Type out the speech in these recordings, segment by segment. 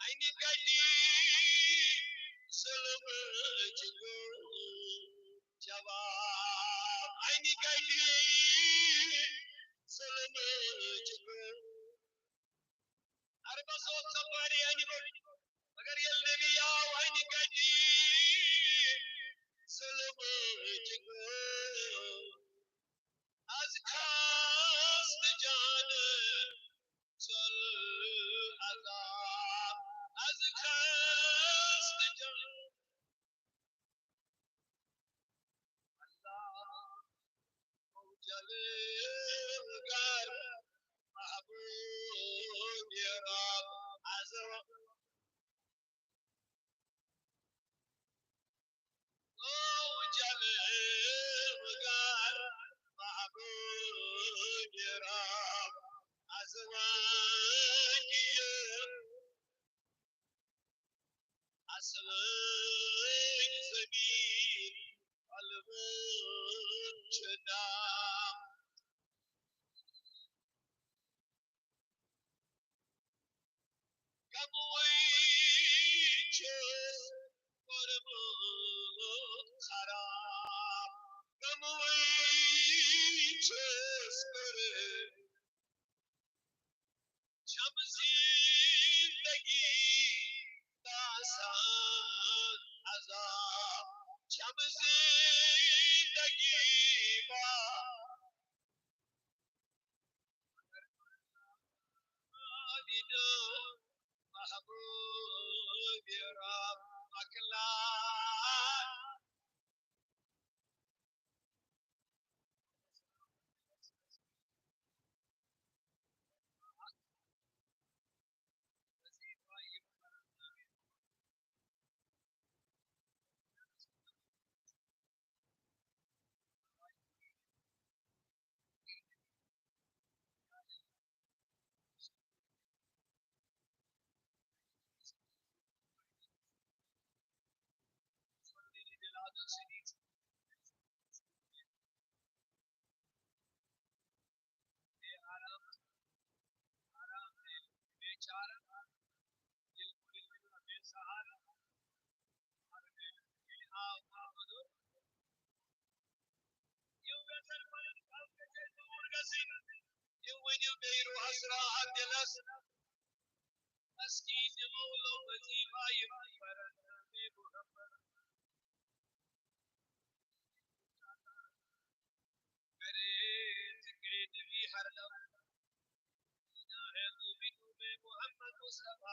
Aynı gani zulüm çıkı cevap aynı gani zulüm çıkı arba soğuk safari aynı bu agar yel nebi ya aynı gani zulüm çıkı az kast canı sol azab az kast canı جلگر محبوب یراب از جلگر محبوب یراب از وانی اصل زمین alone چنام Gamouches korban kharab, Gamouches kore, jab zindagi dasan azab, jab zindagi ba adina mahbub rab aklan. Muhammad Mustafa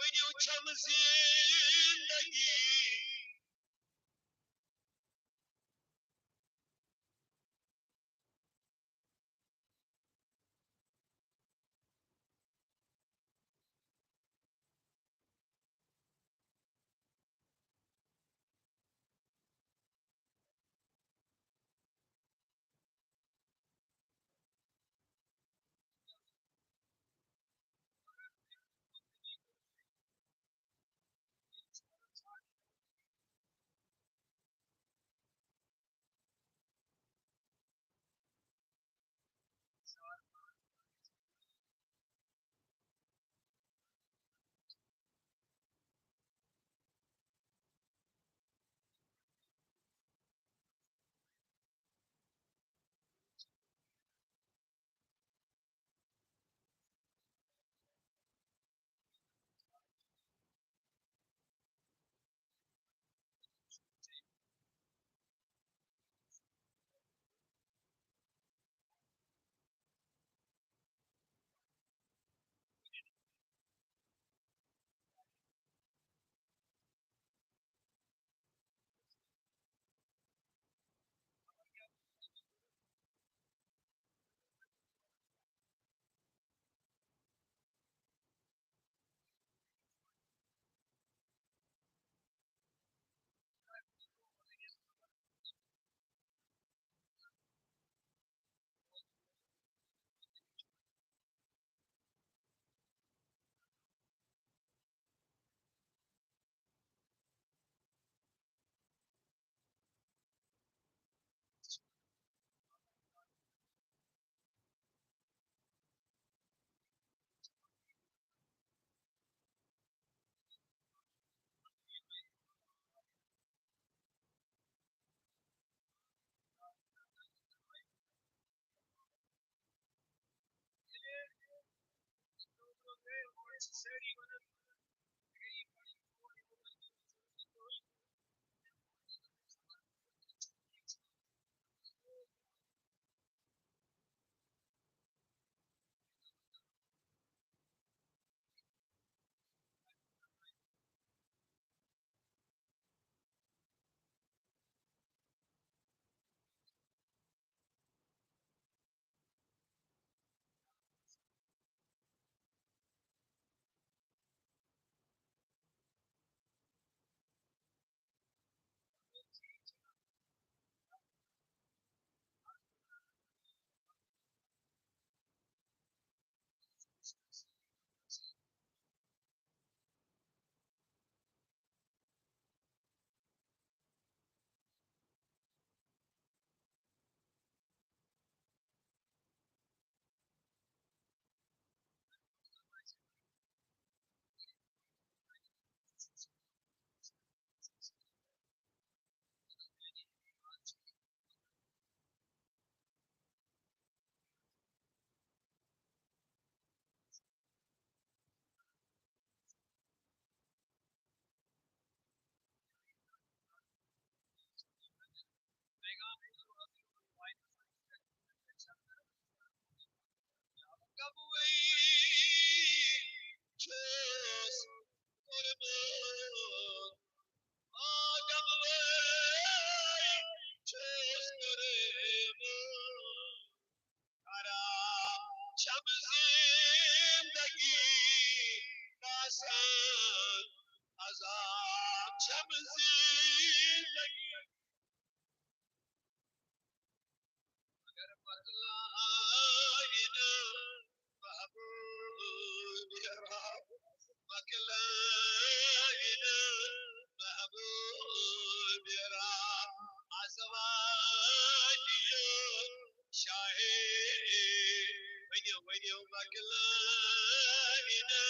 when you comes in the come away, just for a moment. Oh, come away, just for a moment. Kara zindagi kasan azab cham zindagi agar patlaina mahbub ya rab patlaina mahbub ya rab azwadiyo shahe when you patlaina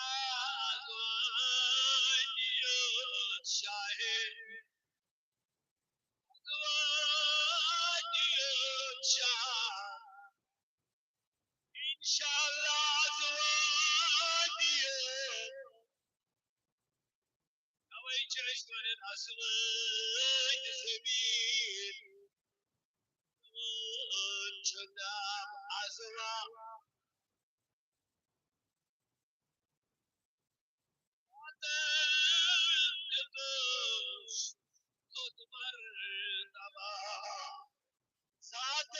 azwadiyo shahe Inshallah, away just when it has ذات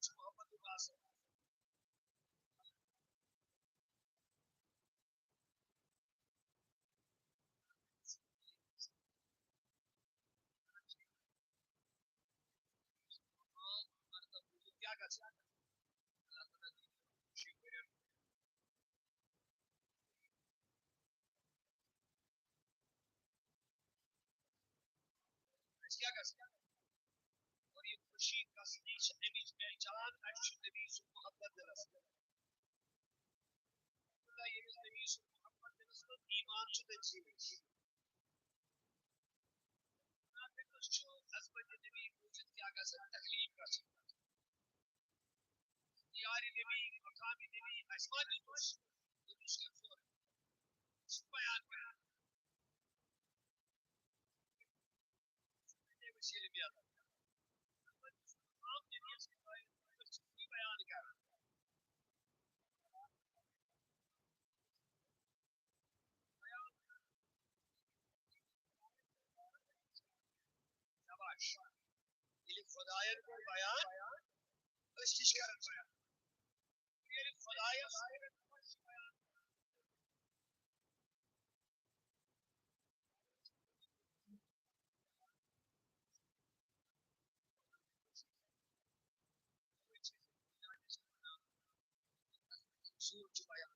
محمد القاسم کیا کر سکتا اللہ تعالیٰ کی خوشی کو کیا کر سکتا اور یہ خوشی کا سنیش نبی جان عرش نبی محمد رسول اللہ یہ نبی محمد رسول ایمان شده چیزی عظمت نبی وجود کیا کر سکتا تکلیف کر سکتا یاری نبی مقام نبی اسمان دوش دوش کے فور بیان بیان یہ وسیلے بیان تمام نبی اس کے بیان کر شاباش یہ خدایت کو بیان اس چیز کرن بیان یہ خدایت سورج بیان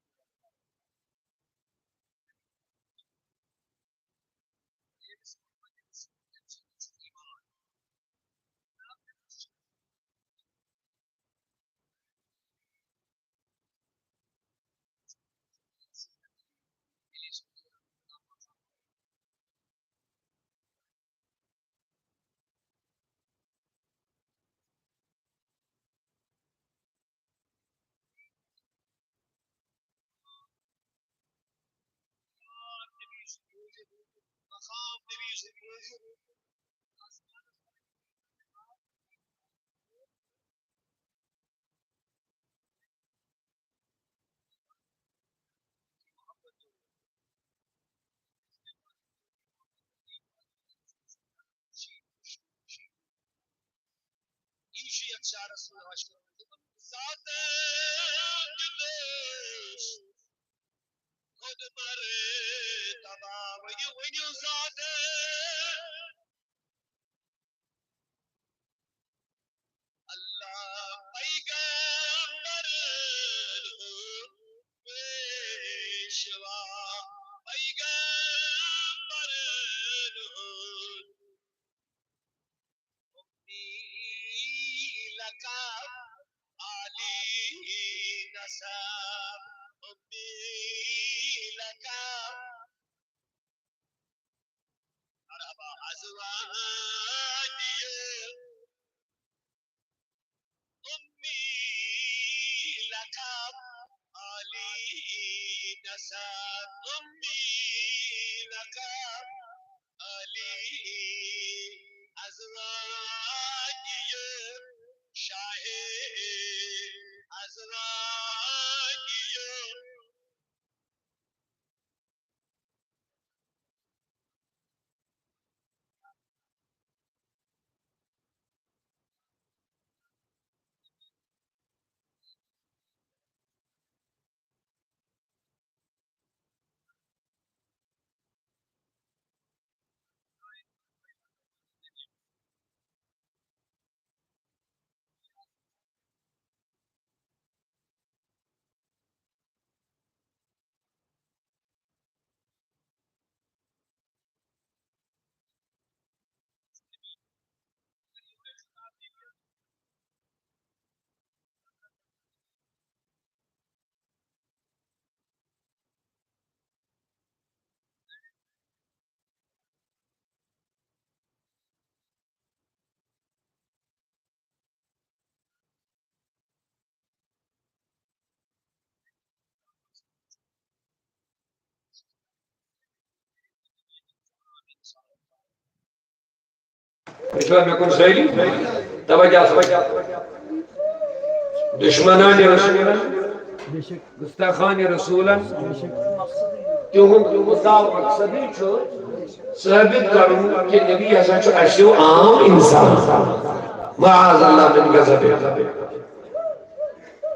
یہ ایمان مقام نبی سے ایشی اکشار رسول اللہ ذات دلش خود مر تمام ونیو ذات اللہ پیغمبر پیشوا پیغمبر لکا علی نسب امی لکا مرحبا ازواجی امی لکا علی نسب امی لکا اسلام يكون سيلي توجه دشمنان رسولا گستاخان رسولا تہند مدعا مقصد ثابت کروں کہ نبی ہسا اشو عام انسان معاذ اللہ من غضب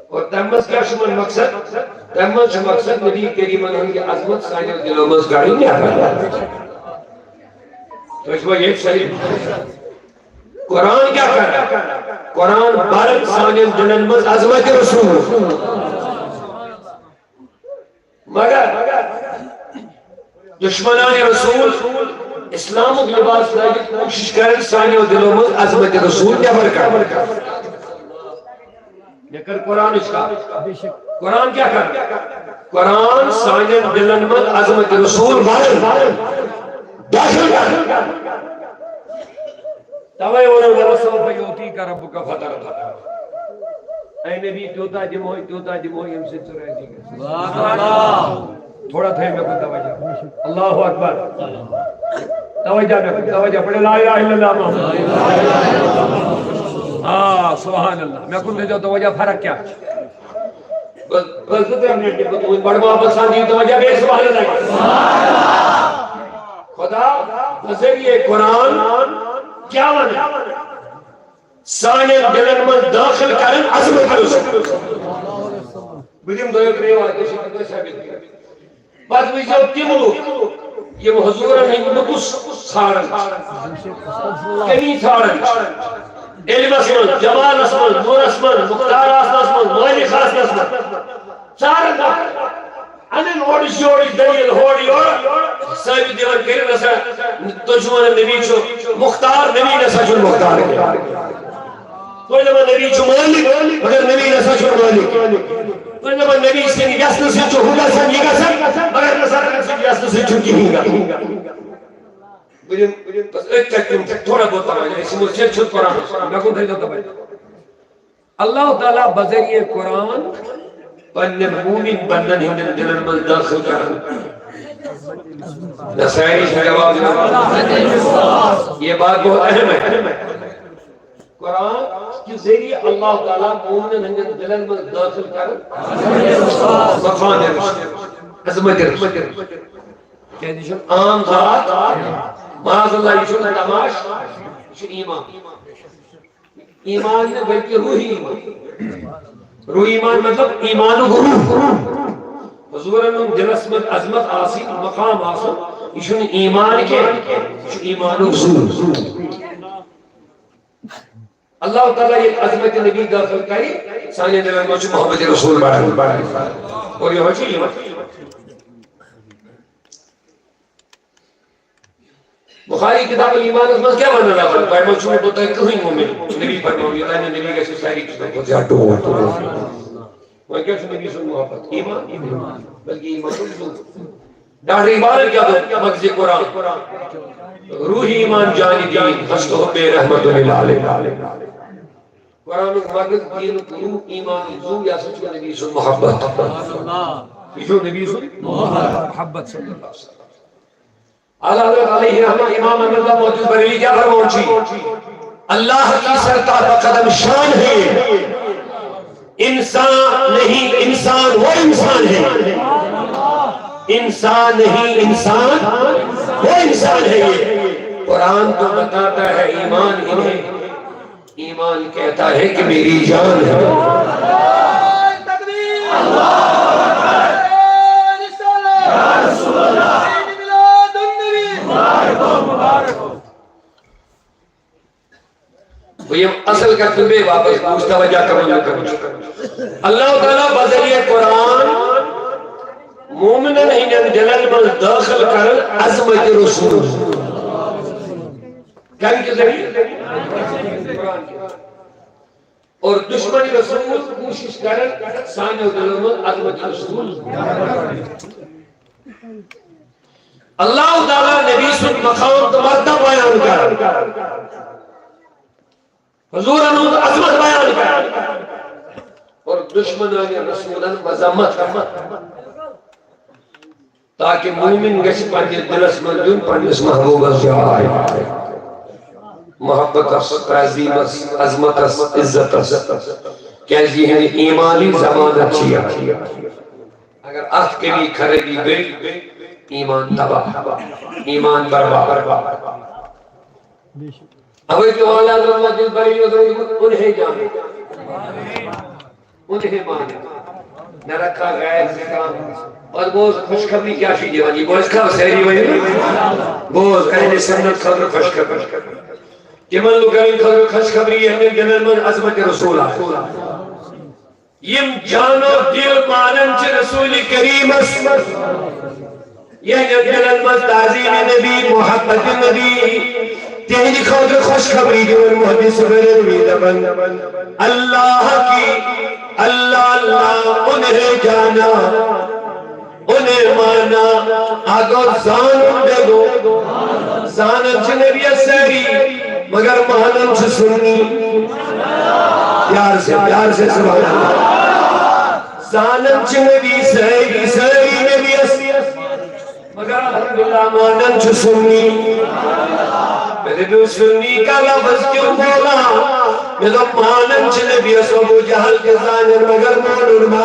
اور تمس کیا شمن مقصد تمس مقصد نبی کریم کی عظمت سانیو دلوں مز گاڑی نہیں تو اس وقت یہ صحیح قرآن کیا کر رہا ہے قرآن بارک سانیو دلوں مز عظمت رسول مگر دشمنان رسول اسلام و لباس لائے کوشش کریں سانیو دلوں مز عظمت رسول نیبر کر لیکن قرآن اس کا قرآن کیا کر رہا ہے قرآن سانیو دلوں مز عظمت رسول داخل کر توائی انہوں نے رسول فیوتی کا رب کا فتر تھا اے نبی توتا جموئی ہم سے چرائے دیگا سبحان اللہ تھوڑا تھا میں کو توجہ اللہ اکبر توجہ پڑھے لا الہ الا اللہ محمد ہاں سبحان اللہ میں کو جو توجہ فرق کیا بس تو ہم نے بڑا محبت سان توجہ بے سبحان اللہ خدا بذریعہ قرآن کیا مانا سانے دلن میں داخل کرن عظمت رسول بدیم دو ایک ریوات شکر ثابت کیا بعد میں جو تیملو یہ حضورن ہی نقص سارن کمی سارن علم اسمن جمال اسمن نور اسمن مختار اسمن مالی خاص اسمن سارن انن اوڑش جوڑش دلیل ہوڑی اور صاحب دیوان کرے نسا تجمان نبی چھو مختار نبی نسا چھو مختار کوئی نبی نبی چھو مالک مگر نبی نسا چھو مالک کوئی نبی نبی سے یس نسا چھو ہوگا سا نیگا سا مگر نسا نسا یس نسا چھو کی ہوگا بس ایک تک تھوڑا بہت آئے اسی مجھے چھت قرآن میں کون تھا جاتا بھائی اللہ تعالیٰ بذریعہ قرآن بنن مومن بنن ہندن دلن مل داخل کرن نسائی سے جواب یہ بات بہت اہم ہے قرآن کی ذریعے اللہ تعالیٰ مومن ہندن دلن مل داخل کرن مقام عظمت رسول کہ دیشن عام ذات معاذ اللہ یشن تماش یشن ایمان ایمان نے بلکہ روحی ایمان روح ایمان مطلب ایمان و روح حضورن دلس میں عظمت آسی مقام آسن ایشن ایمان کے ایمان و روح اللہ تعالیٰ یہ عظمت نبی داخل کری سانے دلن میں محمد رسول بڑھا اور یہ ہوچی ایمان بخاری کتاب ایمان اس میں کیا مانا رہا ہے بائبل چھوڑے بولتا ہے کہیں مومن نبی فرماؤں یہ تانے نبی کیسے ساری چیزیں کو زیادہ ہوا وہاں کیا نبی سے محبت ایمان بلکہ ایمان رسول داڑھی عبارت کیا دو مقصد قرآن روحی ایمان جانی دین خشت و بے رحمت للہ قرآن مقصد دین روح ایمان زو یا سچ نبی سے محبت جو نبی سے محبت صلی اللہ علیہ وسلم اعلیٰ حضرت علیہ رحمہ امام احمد اللہ موجود بریلی کیا فرماؤں اللہ کی سرتا بقدم شان ہے، انسان نہیں انسان وہ انسان ہے، انسان نہیں انسان وہ انسان ہے۔ یہ قرآن تو بتاتا ہے ایمان انہیں، ایمان کہتا ہے کہ میری جان ہے۔ یہ اصل کا تمہیں واپس پوچھتا وجہ کمال کرو اللہ تعالیٰ بذریعہ قرآن مومنن ہی دلن میں داخل کر عظمت رسول کن کے ذریعے قرآن کے اور دشمن رسول کوشش کر سانیو دلن میں عظمت رسول اللہ تعالیٰ نبی سن مقام تو مرتب بیان کر حضور انہوں عظمت بیان کر اور دشمنان رسولان مذمت کر تاکہ مومن گش پنجے دلس مندون پنجس محبوب جائے محبت اس تعظیم اس عظمت اس عزت اس کیسی ہے ایمانی زمانت چیا اگر آخ کے بھی خریدی گئی ایمان تباہ ایمان برباد اوے جو والا حضرت دل بری انہیں جانے انہیں مانے نہ رکھا غیر سے کام اور بوز خوشخبری کیا شیدی بنی بوز کھا سہری بنی بوز اہل سنت خبر خوشخبری کمن لگرین خبر خوشخبری ہے جنر من عظمت رسول آئے یم جانو دل مانن چھ رسول کریم یہ جنر من تعظیم نبی محبت نبی تیری خود خوشخبری جو محدث برنوی دبن اللہ کی اللہ انہیں جانا انہیں مانا آگو زانن دگو زانن چھ نبی سری مگر مانن چھ سنی پیار سے سبحان اللہ زانن چھ نبی سری نبی مگر الحمدللہ مانن چھ سنی میرے بھی سنی کا لفظ کیوں بولا میں تو مانن چھ نبی ابو جہل کے زانن مگر مانن ما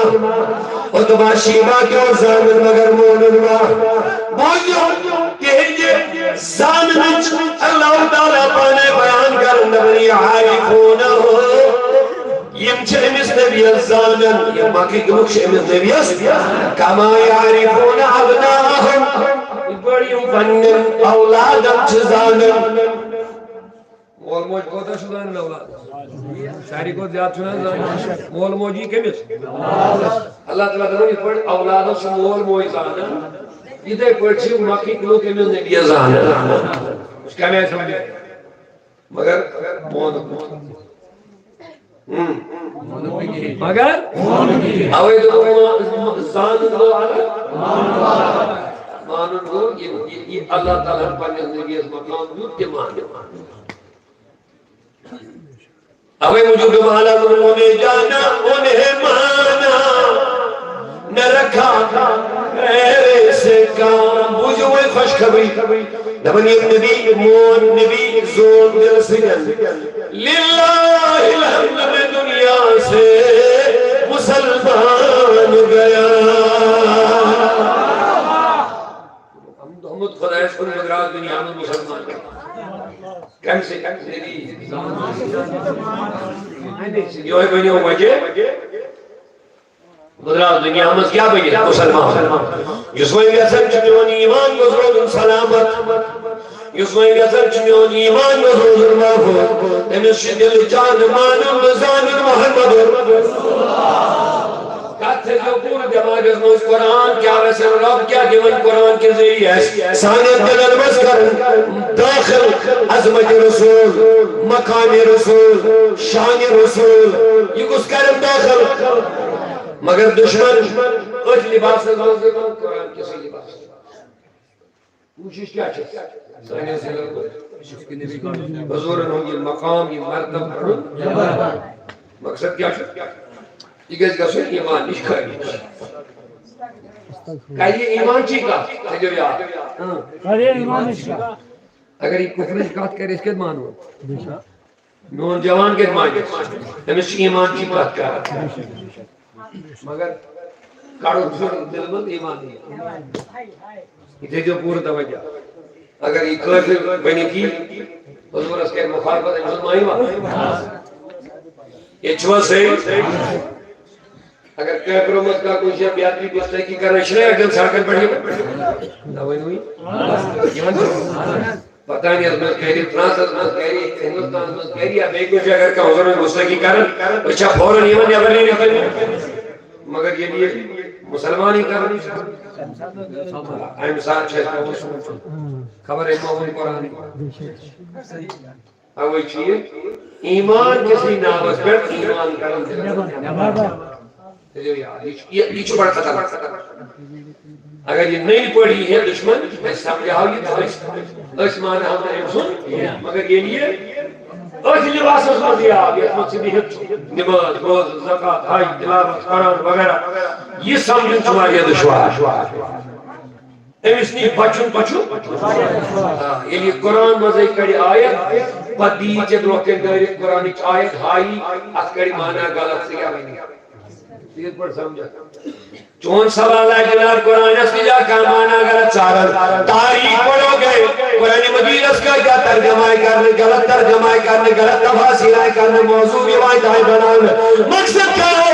اتبا شیبہ کیوں زانن مگر مانن ما بولیو کہ زانن چھ اللہ تعالیٰ پانے بیان کرنے بنی عارفونہ یم چھ امس نبی زانن یم باقی گلوک چھ امس نبی کما یعرفون ابناہم بڑیوں پنن اولادم چھ زانن مول موج کوتا چھ زانن اولاد شاعری کو زیاد چھنا زانن مول موجی کمس اللہ تعالیٰ دنوں یہ پڑھ اولادوں سے مول موج زانن یہ دے پڑھ چھو باقی گلوک امس نبی زانن اس کا میں سمجھے مگر مول مگر اوے تو زانن دو مانن گو یہ اللہ تعالیٰ پانے نبی اس مقام یوت کے مانے اوے مجھو گمالا انہوں نے جانا انہیں مانا نہ رکھا غیر سے کام بوجھو وہ خوشخبری دبنی نبی مون نبی زون دل سگن للہ الحمد میں دنیا سے مسلمان گیا محمد خدا اس پر مدراز دنیا میں مسلمان کم سے نبی یہ ہے بنیوں وجہ مدراز دنیا میں کیا بنی مسلمان یسوئی بیسر چمیون ایمان گزرود سلامت یسوئی بیسر چمیون ایمان گزرود محفوظ امس دل جان مانم زانن محمد کہتے جو پور دماغ از موز قرآن کیا ویسے رب کیا دیون قرآن کے ذریعے ہے سانت دل المس کر داخل عظمت رسول مقام رسول شان رسول یہ کس کرم داخل مگر دشمن اچھ لباس سے قرآن کسی لباس کوشش کیا چاہتا سانے سے لگو حضورن ہوگی مقام یہ مرتب پڑھو مقصد کیا چاہتا یہ گز گسو ایمان نشکاری کہیے ایمان چی کا جو یاد اگر یہ کفر کات کرے اس کے مانو نوجوان کے مانو تمس ایمان چی بات کر مگر کاڑو دل میں ایمان نہیں یہ جو پورا توجہ اگر یہ کافر بنی کی حضور اس کے مخالفت مسلمان ہوا یہ چھوا صحیح اگر کافروں میں کا کوئی شے بیاتری دوستے کی کرنا شرے اگر سرکت بڑھی دوائی ہوئی پتہ نہیں از میں کہہ فرانس از میں کہہ ہندوستان میں کہہ اب ایک کچھ اگر کا حضور میں مسلمان کی کرن اچھا فوراً ایمان یا بلی نکلنے مگر یہ لیے مسلمان ہی کرنی ایم ساتھ چھے خبر امام قرآن اوئی چیئے ایمان کسی نابس پر ایمان کرن یہ چھو بڑا خطر اگر یہ نہیں پڑھی ہے دشمن میں سمجھا یہ اس معنی ہم نے سن مگر یہ لیے اس لباس اس میں دیا یہ مقصدیت نماز روز زکاة حج تلاوت قرآن وغیرہ یہ سمجھن تمہاری دشوار اس نے بچوں یہ لیے قرآن مزے کڑی آیت پدیجے دوکے داری قرآن آیت ہائی اس کڑی معنی غلط سے آئی یہ پر سمجھا چون سوال ہے جناب قرآن اس کی جا کا معنی غلط سارل تاریخ پڑھو گئے قرآن مجید اس کا کیا ترجمہ کرنے غلط ترجمہ کرنے غلط تفاسیر کرنے موضوع روایت ہے بنانے مقصد کیا ہے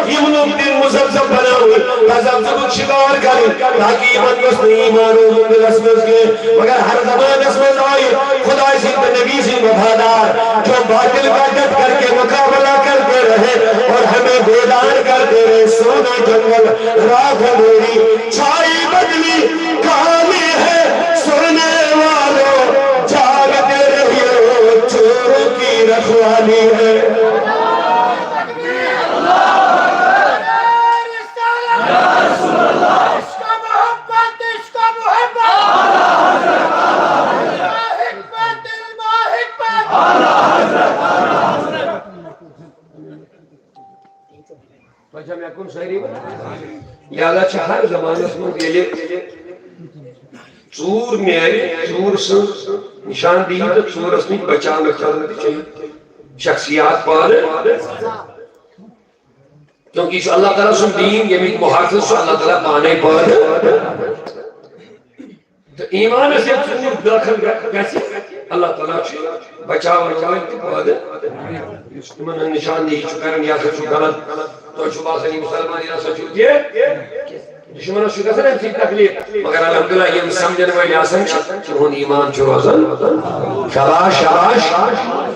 یہ ملوک دن مزبزب بنا ہوئے تزبزب شکار کریں تاکہ ایمان اس نے ایمان و من رسمت کے مگر ہر زمان رسمت آئی خدا اسی نبی سے وفادار جو باطل کا ڈٹ کر کے مقابلہ کرتے رہے اور ہمیں بیدار کرتے رہے سونا جنگل رات میری چھائی بدلی کہانی ہے سننے والوں جاگتے رہیو چوروں کی رکھوالی ہے اچھا میں کن شہری لہذا چھا ہر زمان اس میں گیلے چور میری چور سن نشان دی تو چور اس میں بچان رکھا چاہیے شخصیات پر کیونکہ اللہ تعالیٰ سن دین یہ بھی محافظ سو اللہ تعالیٰ پانے پر تو ایمان سے چور داخل کیسے اللہ تعالیٰ بچاو رکھاویں کے بعد من نشان دی چکرن یا سچو غلط تو شبہ سنی مسلمان یا سچو دیئے دشمنوں شکر سے نہیں تکلیف مگر الحمدللہ یہ سمجھنے والی آسان چون ایمان چھو روزن شباش شباش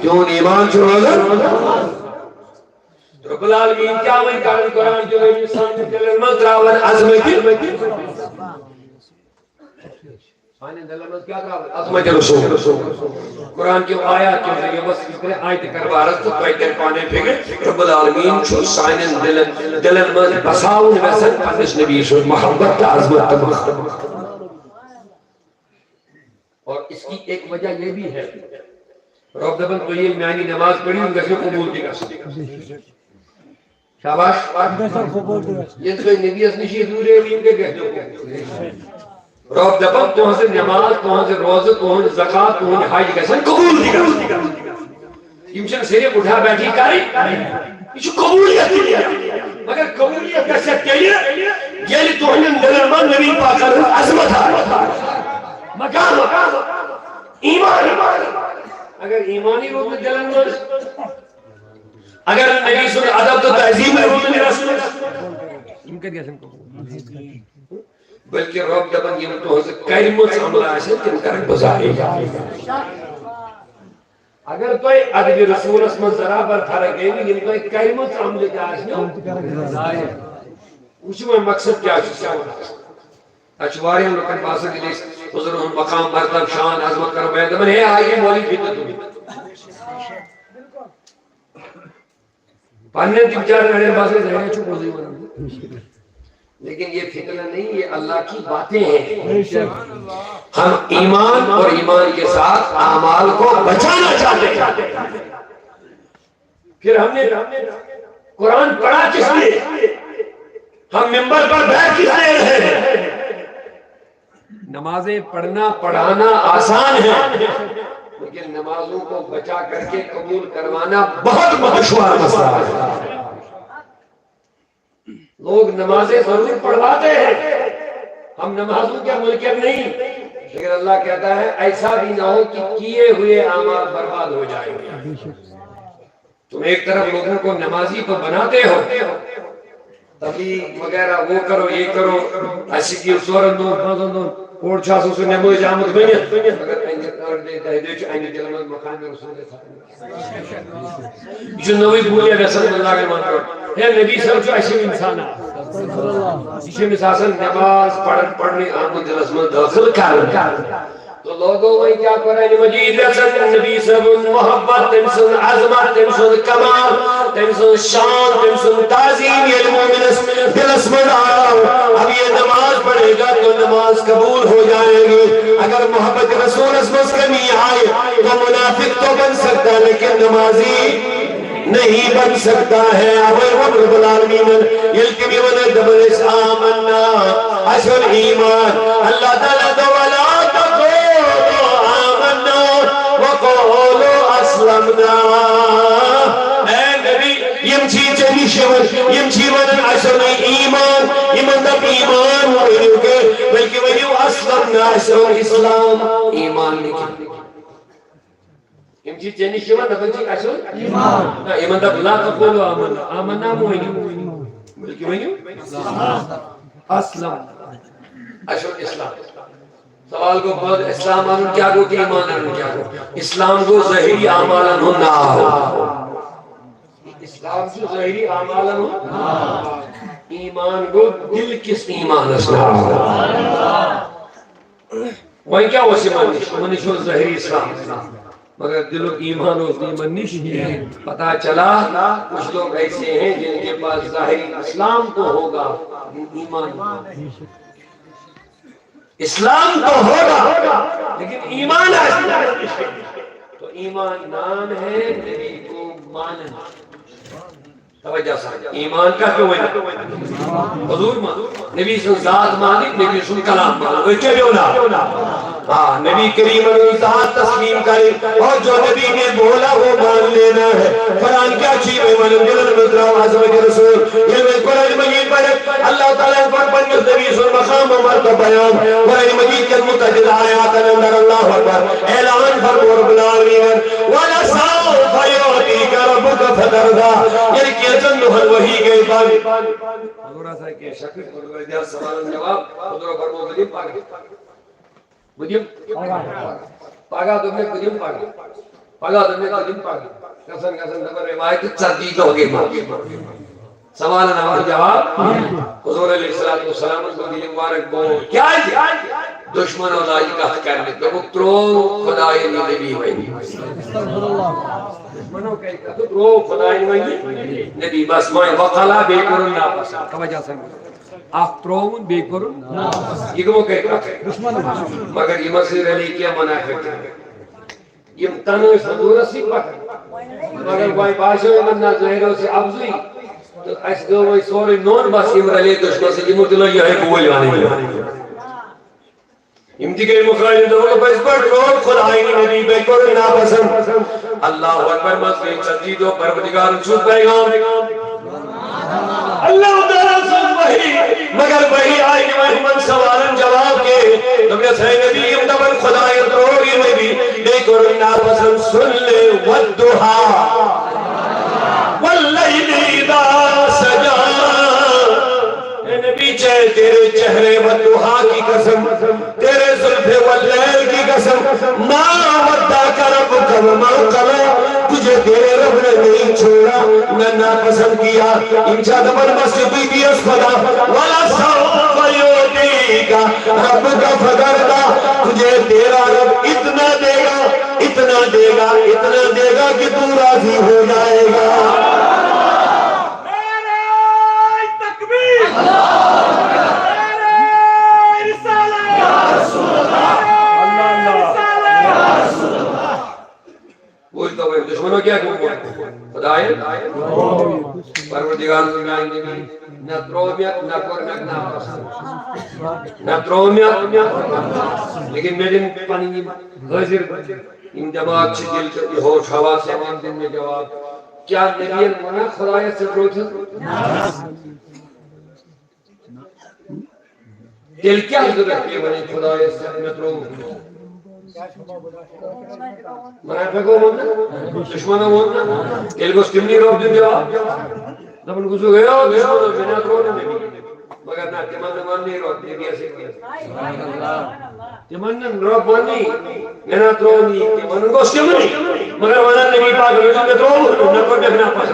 چون ایمان چھو روزن رب العالمین کیا میں کارن قرآن جو ہے انسان کے دل میں تراون عظمت عظمت رسول قرآن کی آیات کے ذریعے بس اتنے آیت کربارت تو پیدر پانے پھگے رب العالمین چھو سائنن دلن میں بساؤن ویسن پانس نبی سو محبت تا عظمت تمخ اور اس کی ایک وجہ یہ بھی ہے رب دبن تو یہ میانی نماز پڑھی ان گھر قبول دی گا شاباش یہ تو نبی اس نشی دورے بھی ان کے گھر رب دبن تو ہاں سے نماز تو ہاں سے روزہ تو ہاں سے زکاة تو ہاں سے حج گسن قبول دی گا یمشن سیرے اٹھا بیٹھی کاری یہ قبولیت دی مگر قبولیت کا سکتے لیے یہ لی تو ہنن دلرمان نبی پاکر عظمت ہے مقام ایمان اگر ایمانی روح میں دلرمان اگر نبی صلی عدب تو تعظیم روح میں رسول امکت گیسن قبول بلکہ رب دبن یہ تو حضرت کریمت عملہ ایسے تم کرک بزاری اگر تو عدب رسول اس میں ذرا بر فرق ہے لیکن تو کریمت عملہ کیا ہے اسی میں مقصد کیا ہے اچھواری ہم لوگن پاسا کے لیے حضر ہم مقام مرتب شان عظمت کرو بیان دبن ہے آئیے مولی فیدت ہوئی پاننے دی بچار رہنے پاسے رہنے چھو بوزی ہونا لیکن یہ فتنہ نہیں یہ اللہ کی باتیں ہیں ہم ایمان اور ایمان کے ساتھ اعمال کو بچانا چاہتے ہیں پھر ہم نے قرآن پڑھا کس لیے ہم ممبر پر بیٹھ کس دے رہے ہیں؟ نمازیں پڑھنا پڑھانا آسان ہے، لیکن نمازوں کو بچا کر کے قبول کروانا بہت دشوار مسئلہ ہے۔ لوگ نمازیں ضرور پڑھواتے ہیں، ہم نمازوں کے منکر نہیں، لیکن اللہ کہتا ہے ایسا بھی نہ ہو کہ کیے ہوئے اعمال برباد ہو جائیں گے۔ تم ایک طرف لوگوں کو نمازی تو بناتے ہو، تبلیغ وغیرہ وہ کرو یہ کرو، ایسی کی سورن دو بازن دو اور چھاسو سے نموز جامت بنیت، مگر اینجا کار دے دے چو اینجا جلمت مقام رسول جو نوی بولیا رسول اللہ کے مانکر ہے نبی صلی اللہ علیہ وسلم انسانا جسے مثاسا نماز پڑھنے آمد دل اسمہ داخل کر تو لوگوں میں کیا قرآن مجید رسل نبی صلی محبت تمسن عظمت تمسن کمال تمسن شان تمسن تعظیم یہ مومن دل اسمہ اب یہ نماز پڑھے گا تو نماز قبول ہو جائے گی، اگر محبت رسول اسمہ کمی آئے تو منافق تو بن سکتا لیکن نمازی نہیں بن سکتا ہے۔ اب رب العالمین یلکمی ونہ دبرس آمنا اشر ایمان اللہ تعالیٰ دولا تقولوا آمنا وقولوا اسلمنا۔ اے نبی یمچی چلی شمر یمچی ونہ اشر ایمان ایمان دب ایمان ونیو کے بلکہ ونیو اسلمنا اشر اسلام ایمان لکھیں امچی چینی شما نبنچی اشر ایمان ایمان دب لا تقولوا آمنا آمنا موینیو بلکہ وینیو اسلام اشر اسلام۔ سوال کو بعد اسلام آنن کیا گو کہ ایمان آنن کیا گو؟ اسلام کو ظاہری اعمالن ہو نہ ہو، اسلام کو ظاہری اعمالن ہو، ایمان کو دل کس ایمان اسنا وہیں کیا وہ منش ہو ظاہری اسلام مگر دل و ایمان و ایمان نہیں پتا چلا کچھ لوگ ایسے ہیں جن کے پاس ظاہری اسلام تو ہوگا ایمان اسلام تو ہوگا لیکن ایمان ایسا تو ایمان نام ہے نبی کو ماننا۔ توجہ سا ایمان کا کیوں ہے حضور مان نبی سن ذات مانی نبی سن کلام مان وہ کیا بولا ہاں نبی کریم نے ذات تسلیم کرے اور جو نبی نے بولا وہ مان لینا ہے۔ قرآن کیا چیز ہے من جلن مدرہ عظمت رسول یہ میں قرآن مجید پر اللہ تعالیٰ پر بنیس نبی سن مقام عمر کا بیان قرآن مجید کے متعدد آیات اندر اللہ اکبر اعلان فرمو رب العالمین وَلَسَوْفَ يُعْطِيكَ رَبُّكَ فَتَرْضَىٰ یعنی کہ جنہل وحی گئی بانی حضور آسا ہے کہ شکر فرمو دیا سوال جواب حضور فرمو بدیم پاک بدیم پاگا تمہیں بدیم پاگا تمہیں بدیم پاگا کسن نمبر روایت تردید ہوگی سوال نوال جواب حضور علیہ السلام کو دل مبارک بول کیا ہے دشمن و لائی کا کرنے تو ترو خدای نبی ہوئی دشمنوں کا ایک تو ترو خدای ہوئی نبی بس مائیں وقلا بے کرن ناپس توجہ سنگ آپ ترون بے کرن یہ کمو کہ مگر یہ مسیر علی کیا منافق ہے یہ تنوی صدور سی پک مگر کوئی باشو مننا زہروں سے افضوی تو اس دو وہ سوری نون بس یہ علی دشمن سے یہ مطلع یہ ہے بول جانے امتی کے مخرج دولو پر اس پر روڈ خدای نبی بے کرن ناپسند اللہ اکبر مسئلہ چندید و پروردگار چھوٹ پیغام اللہ تعالیٰ سن وحی مگر وحی آئی محمد سوالن جواب کے تم نے سہی نبی امتبن خدای دروگی نبی بے کرن ناپسند سن لے والدہا واللیل اذا سجا اے نبی چاہے تیرے چہرے والدہا کی قسم تیرے ظلف واللیل کی قسم ما ودعک ربک وما قلا تجھے تیرے رب نے نہیں چھوڑا نہ ناپسند کیا انشاء دبر مسجد کی اس خدا وَلَسَوْفَ يُعْطِيكَ رَبُّكَ فَتَرْضَىٰ تجھے تیرا رب اتنا دے گا اتنا دے گا اتنا دے گا کہ تو راضی ہو جائے گا۔ نعرہ تکبیر بولتا ہوئے دشمنوں کیا کیوں خدا ہے پروردگار نہ ترومیت نہ کورمیت نہ پسند نہ ترومیت لیکن میرے پانی حاضر ان جواب سے دل کے ہوش حواس سے دن میں جواب کیا نبی منا خدا سے روز دل کیا ضرورت ہے بنے خدا سے میں رو منافقوں ہونا دشمنوں ہونا دل کو سٹمنی روک دیں جواب دبن گزو گیا دشمنوں بنا کرو نبی مگر نہ تمنا مانی روک نبی ایسے کیا تمنا روک مانی بنا ترونی تمنا کو سٹمنی مگر وانا نبی پاک روز میں تو نہ کو بنا پاس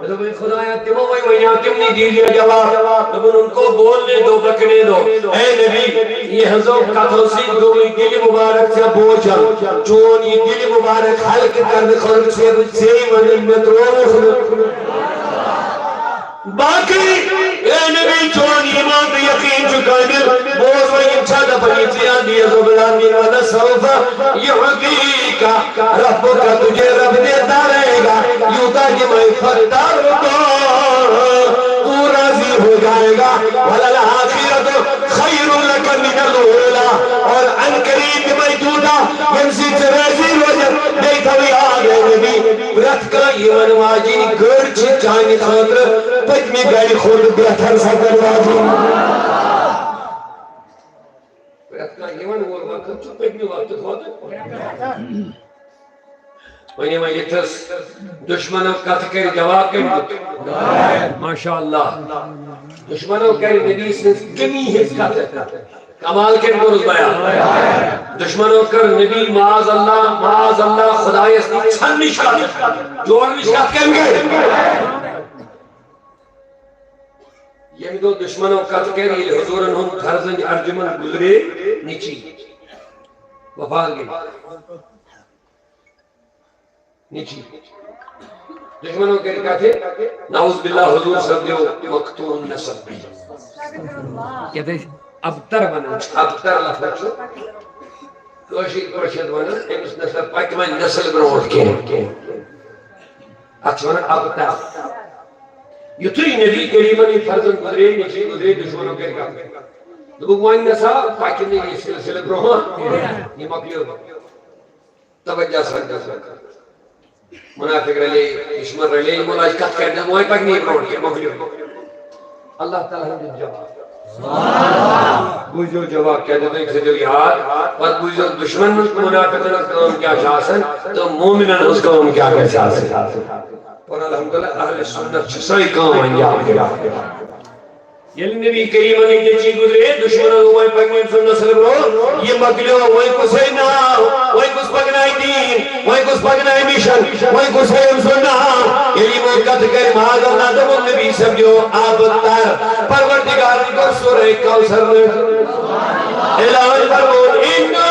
تو خدایا تمو وہی یہاں تم نے دی دیا جواب دبن ان کو بولنے دو بکنے دو اے نبی یہ حضور کا توصیف دو دل مبارک سے بوجھا چون یہ دل مبارک حلق کرنے خلق سے من میں ترون باقی اے نبی چون ایمان پہ یقین چکانے بوز و امچادہ پلیتیاں دیا زبلانی والا صوفہ یعقیقہ رب کا تجھے رب دیتا رہے گا یوتا کہ میں فتار کو تو راضی ہو جائے گا وَلَلْآخِرَةُ خَيْرٌ لَكَ مِنَ الْأُولَى اور انقریب میں جوڑا یمسی چراضی روزہ دیکھا بھی آگے نبی برت کا ایمان واجی گھر چھ چانی خاطر پتمی گاڑی خود بہتر سکر واجی برت کا ایمان وقت چھ پتمی وقت خود وہی میں یہ تھس دشمنوں کا تکر جواب کے ماشاءاللہ دشمنوں کے نبی سے کمی حص کا کمال کے مرز بیان دشمنوں کر نبی معاذ اللہ خدای اسنی چھن نشکات جوڑ نشکات کم گئے یہ دو دشمنوں کا تکر یہ حضورن ہم تھرزن ارجمن گزرے نیچی وفاد گئی نیچی دشمنوں کے لکھا تھے نعوذ باللہ حضور صلی اللہ مقتون نسل بھی کہتے ہیں ابتر بنا ابتر لفظ چھو کوشید بنا امس نسل پاکمان نسل بروٹ کے اچھا بنا ابتر یتوی نبی کریمانی فرزن گزرے نیچی گزرے دشمنوں کے لکھا دبگوان نسا پاکمان یہ سلسل بروٹ یہ مقلیو توجہ سرکا منافق رلے دشمن رلے مولاج کت کرنے موئی پاک نہیں بروڑ کے مغلیو اللہ تعالیٰ ہم دن جواب بوجھو جواب کیا دیتا ایک سے جو یاد پر بوجھو دشمن منافق کام کیا شاسن تو مومنان اس کام کیا شاسن اور الحمدللہ اہل سنت چھسائی کام انجام دیا یل نبی کریم نے نیچی گزرے دشمنوں وہی پاکمین سننا صلی اللہ یہ مگلیو وہی کسے نام وہی کس پاکنائی دین وہی کس پاکنائی میشن وہی کسے سننا یلی موقت کر مہاز اللہ دم النبی سمجھو آبتر پروردگار کو سورہ کوثر الہی فرمون انا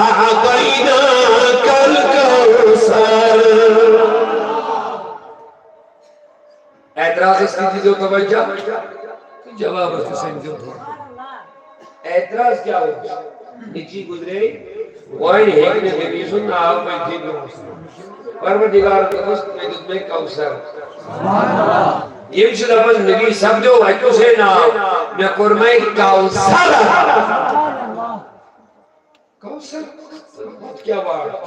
اعطینا کل کوثر اعتراض اس کی جو توجہ جواب اس کے سین جو اعتراض کیا ہو نیچی گزرے وائن ایک نے نبی سننا آپ میں تھی پروردگار کے وسط میں دل میں کوثر یہ شد اپن نبی سب جو وائتو سے نام میں قرمائی کوثر کوثر بہت کیا بات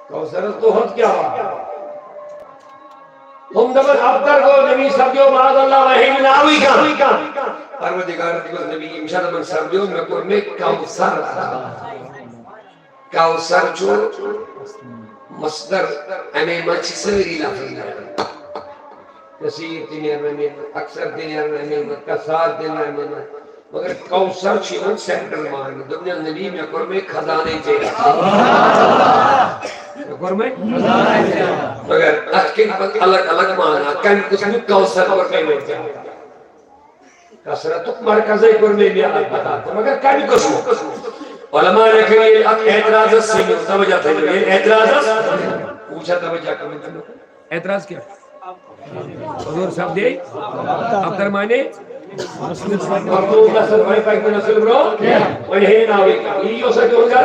کوثر تو بہت کیا بات ہم دبن ابتر کو نبی سبیو معاذ اللہ وحی ناوی کا پروردگار دیگر نبی امشاد من سبیو میں قرمے کوثر کوثر جو مصدر امی مچی سوری لفظی کثیر دنیا میں اکثر دنیا میں کثار دنیا میں مگر کوثر چیون سینٹرل مان دنیا نبی میں قرمے خزانے چاہیے قرمے خزانے چاہیے مگر اکن الگ الگ مانا کم قسم کوثر قرمے میں چاہیے کثرت مرکزی قرمے میں الگ بتاتا مگر کم قسم علماء نے کہا یہ اعتراض سے توجہ تھا یہ اعتراض پوچھا توجہ کرنے اعتراض کیا حضور صاحب دے ابتر مانے مکتوب نسل بھائی پاک نسل برو وہی ہے ناوی یہ جو سکتے ہوں گا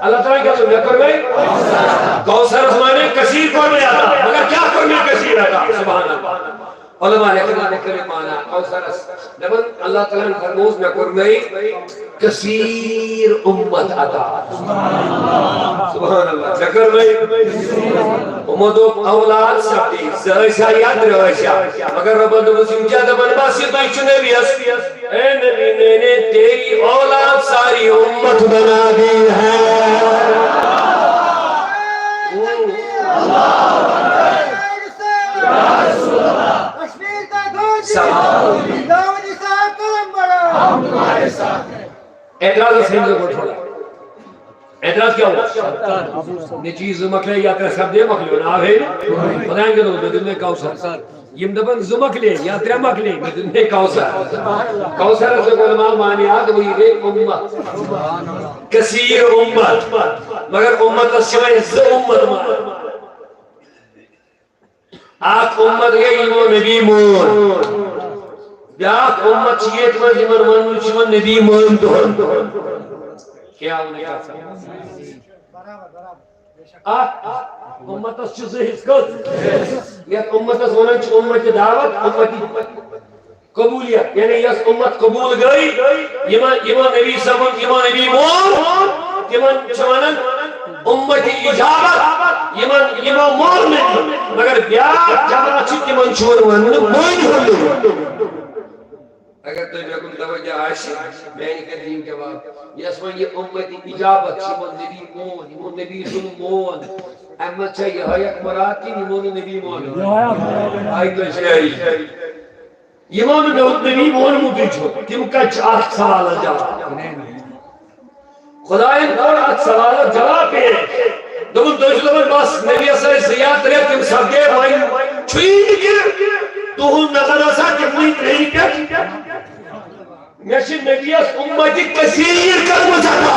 اللہ تعالیٰ کیا سمجھا کرمائی کوثر اسمانے کثیر کرنے آتا مگر کیا کرنے کثیر آتا سبحان اللہ علماء نے کرے مانا کوثر لبن اللہ تعالیٰ نے فرموز میں کرمائی کثیر امت آتا سبحان اللہ ذکر میں امدو اولاد سب دی زائشہ یاد روشہ مگر رب المسلم کیا دبن باسی بیچ نبی اے نبی میں نے تیری اولاد ساری امت بنا دی ہے اعتراض سے ہم کو چھوڑا اعتراض کیا ہوا یہ چیز مکلے یا تر سب دے مکلے نہ آوے خدایاں کے لوگ دل میں کوثر یم دبن ز مکلے یا تر مکلے دل میں کوثر کوثر سے علماء مانیات وہی ہے امت کثیر امت مگر امت سوائے ز امت مان آت امت گئی وہ نبی مون بیاک امت چیت میں زمن منو چون نبی مون دون کیا انہیں کہا امت اس چیز حص کت یہ امت اس ونن چھ امت دعوت امت قبولیت یعنی یہ امت قبول گئی یمان نبی صاحب یمان نبی مون یمان چوانن امت اجابت یمان مون نہیں مگر بیاک جمعہ چھ یمان چون ونن مون ہوئی اگر تو میں کن توجہ آشی میں نے کہا دین جواب یہ اسمان یہ امت اجابت شمون نبی مون یمون نبی سن مون احمد چاہیے حیات مراد کی یمون نبی مون آئی تو شہری یمون نبی مون مدی چھو تم کچھ آٹھ سوال جواب خدایان اور آٹھ سوال جواب ہے دون دوشتوں میں بس نبی اصلاح سیاد رہے تم سب دے مائن چھوئی گئے تو ہم نظر آسا کتنی نہیں کر میشی نبی اس امتی کثیر کر مجھتا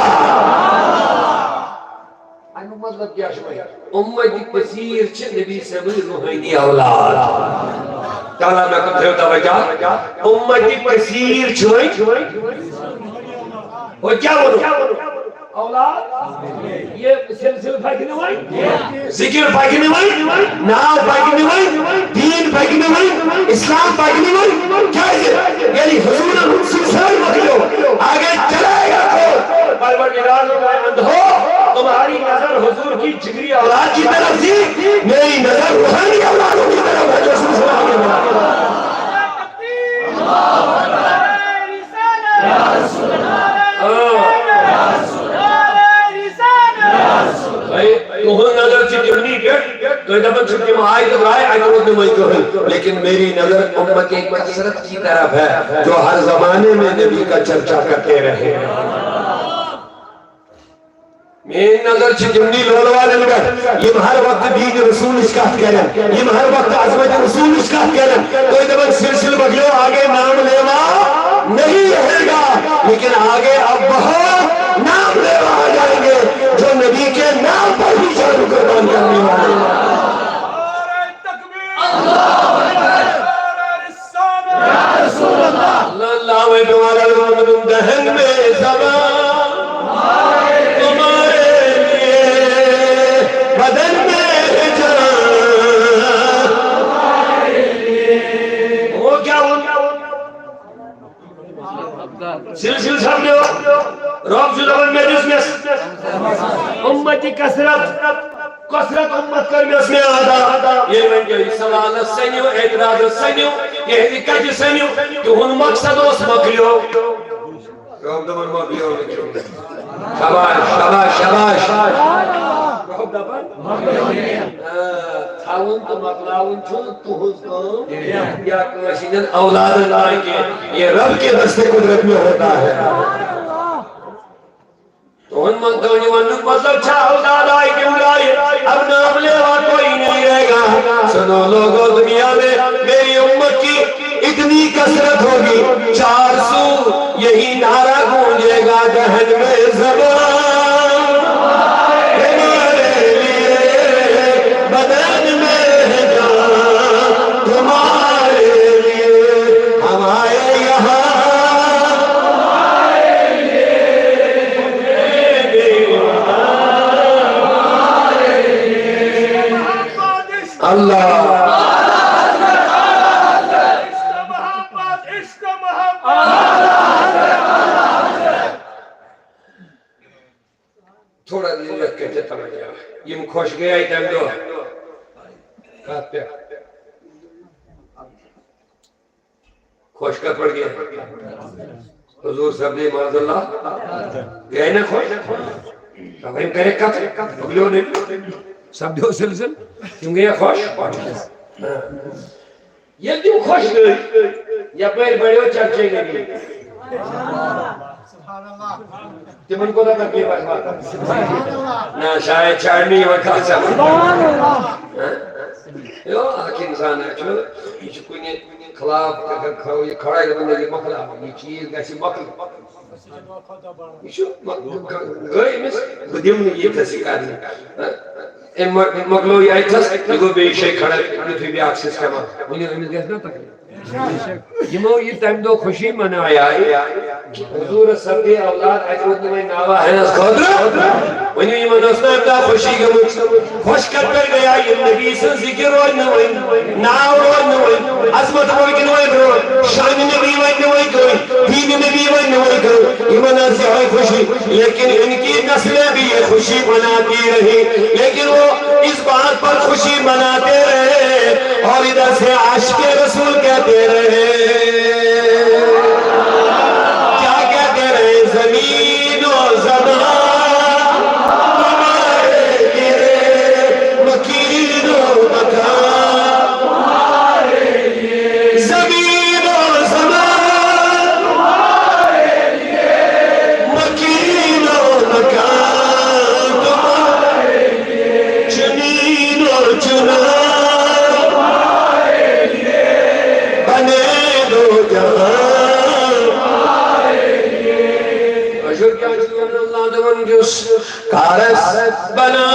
انو مطلب کیا شمائی امتی کثیر چھ نبی سبی روحینی اولاد تعالیٰ میں کم سے توجہ امتی کثیر چھوئی وہ کیا بولو اولاد یہ سلسل پاکنے وائی ذکر پاکنے وائی ناو پاکنے وائی دین پاکنے وائی اسلام پاکنے وائی کیا ہے یعنی حضور سلسل مکلو آگے چلائے گا تو پروردگار اندھو تمہاری نظر حضور کی جگری اولاد کی طرف تھی میری نظر روحانی اولادوں کی طرف ہے جو سلسل آگے بنا یا رسول اللہ تمہیں نظر چکمنی کٹ تو دبن چکم آئی تو آئی تو رکھنے میں کہوں لیکن میری نظر امت ایک کثرت کی طرف ہے جو ہر زمانے میں نبی کا چرچا کرتے رہے میری نظر چکمنی لولوا لنگر یہ ہر وقت دین رسول اشکات کرن یہ ہر وقت عظمت رسول اشکات کرن تو دبن سلسل بگلو آگے نام لیوا نہیں رہے گا لیکن آگے اب بہت نام لیوا آ جائیں گے جو نبی کے نام پر بھی جانو قربان کرنے والے اللہ و تمہارا لوگ دہن میں زبان تمہارے لیے بدن میں جان وہ کیا سلسل صاحب نے رب زلون میں امتی کثرت امت کرنے اس میں آدھا یہ میں کہ سوال سنیو اعتراض سنیو یہ حقیقت سنیو کہ ہن مقصد اس مکلیو رب دمن مکلیو شاباش شاباش شاباش رب دمن تھاون تو مکلاون چھو تو حضکم یا کلاشینن اولاد اللہ کے یہ رب کے دستے قدرت میں ہوتا ہے تو ان منتونی ونک مطلب چھا اولاد آئی کہ اولاد اب نام لیوا کوئی نہیں رہے گا سنو لوگوں دنیا میں میری امت کی اتنی کثرت ہوگی 400 یہی نعرہ گونجے گا دہن میں زبان ہمارے لیے بدن میں جان تمہارے لیے ہم آئے یہاں یم خوش گئے تم دو کت پہ خوش کت پڑ گیا حضور صاحب نے معاذ اللہ گئے نا خوش ہم کرے کت بگلو نے سب دو سلسل کیوں گئے خوش یہ تم خوش گئے یا پیر بڑے ہو چرچے گئے تمن کو تک کی بات نہ شاید چاڑنی اور کھاسا یو آخر انسان ہے جو یہ کوئی خلاف یہ کھڑا ہے بندے یہ مخلا یہ چیز ایسی مخلا یہ گئے مس بدیم نے یہ کسی کرنے مخلو یہ ایتھس لگو بے شے کھڑا ہے پھر بھی آکسس کما انہیں ہمیں گئے نا تکلیف یہ یہ ٹائم دو خوشی منایا حضور صاحب کے اولاد اجود میں ناوا ہے اس خضر ونی یہ مناسنا دا خوشی گمت خوش کر گیا یہ نبی سے ذکر و نوئی ناو و نوئی عظمت و نوئی کرو شان نبی و نوئی کرو دین نبی و نوئی کرو یہ مناسب ہے خوشی لیکن ان کی نسلیں بھی یہ خوشی مناتی رہی لیکن وہ اس بات پر خوشی مناتے رہے اور ادھر سے عاشق رسول کہتے رہے زمین و زمان تمہارے لیے مکین و مکان تمہارے لیے زمین و زمان تمہارے لیے مکین و مکان تمہارے لیے چنین و چنان تمہارے لیے بنے دو جہاں کارس بنا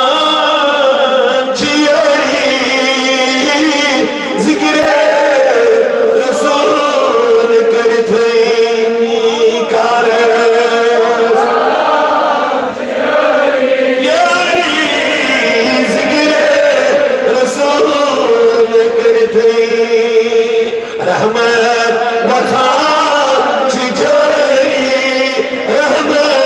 چیئری ذکر رسول کرتے کارس ذکر رسول کرتے رحمت بخان چیئری رحمت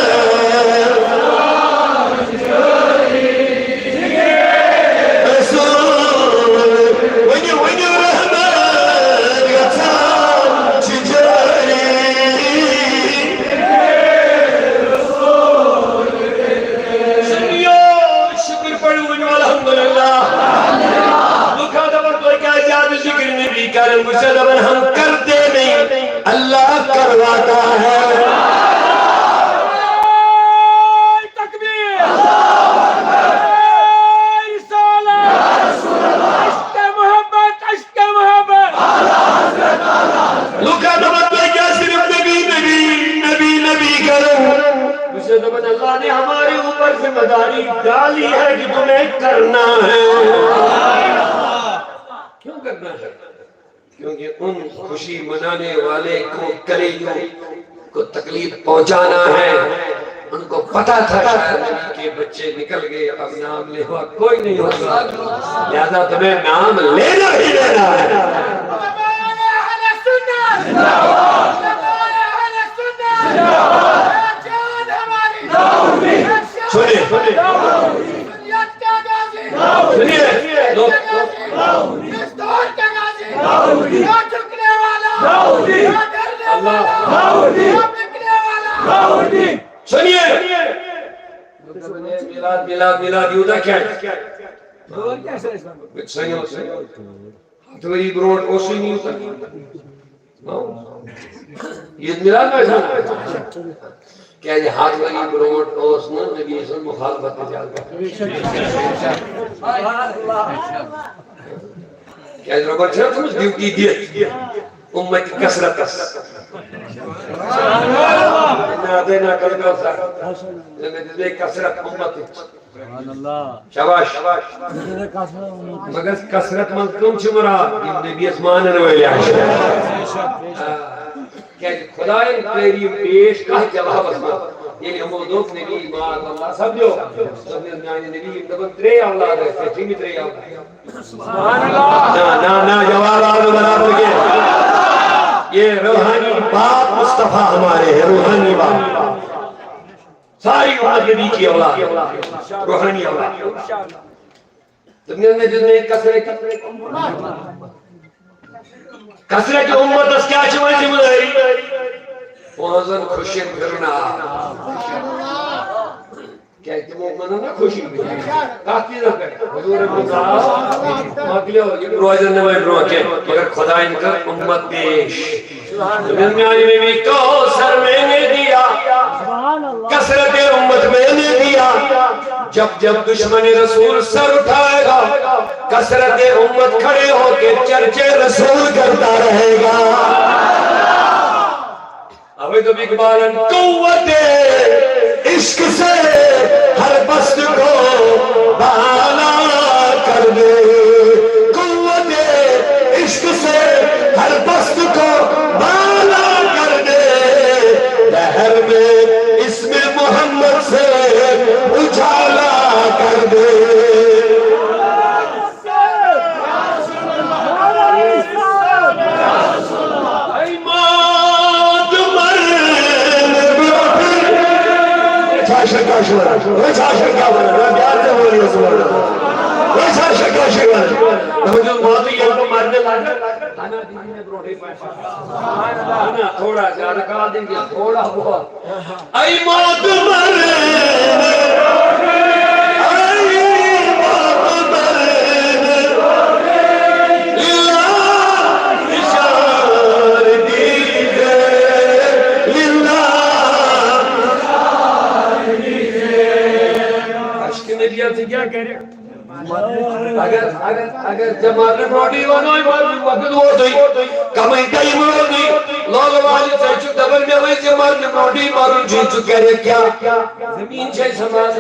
ہم کرتے نہیں اللہ کرواتا ہے تکبیر عشق محبت عشق محبت لکھا دبت میں کیا صرف نبی نبی نبی نبی کرو اسے دبت اللہ نے ہمارے اوپر ذمہ داری ڈالی ہے کہ تمہیں کرنا ہے کیوں کرنا ہے کیونکہ ان خوشی منانے والے کو کلیجوں کو تکلیف پہنچانا ہے ان کو پتا تھا شاید نبی کے بچے نکل گئے اب نام لے ہوا کوئی نہیں ہوگا لہذا تمہیں نام لینا ہی لینا ہے سنیے سنیے میلاد میلاد میلاد یودا کیا ہے ہتھوری بروٹ اوسی نہیں ہوتا یہ میلاد میں ایسا کیا یہ ہتھوری بروٹ اوس نے نبی سے مخالفت میں جاتا کیا ربط چھنا سمجھ ڈیوٹی دیت امت کسرت نادینا کلگا سا کسرت امت شاباش مگر کسرت من کم چھ مراد نبی اسمان رویلی کیا خدای تیری پیش کا جواب اسمان یعنی ہم دوک نبی مات اللہ سب جو نبی دبن ترے اولاد ہے تیمی ترے اولاد سبحان اللہ نا جواب آدھو برابر کے یہ روحانی باپ مصطفیٰ ہمارے ہیں روحانی باپ ساری امت نبی کی اولاد روحانی اولاد دنیا میں جس میں کثرت امت اس کیا چھوئے ذمہ داری وہاں خوشی پھرنا کیا اتمو نا خوشی کافی نہ کرے حضور مقلیو روزن نمائی بروکے مگر خدا ان کا امت پیش دنیای میں بھی کوثر میں نے دیا کثرت امت میں نے دیا جب جب دشمن رسول سر اٹھائے گا کثرت امت کھڑے ہو کے چرچے رسول کرتا رہے گا ابھی تو اقبال قوت عشق سے ہر بست کو بالا کر دے قوت عشق سے ہر بست کو بالا کر دے لہر میں اسم محمد سے اجالا کر دے تھوڑا زیادہ کہا دیں گے تھوڑا بہت ای موت مرنے کیا کرے اگر جماعت روٹی ونوئی وقت ہوئی کمائی ٹائم ہوئی لوگ والی سچو دبل میں ہوئی جماعت روٹی مارو جیچو کرے کیا زمین چھے سماج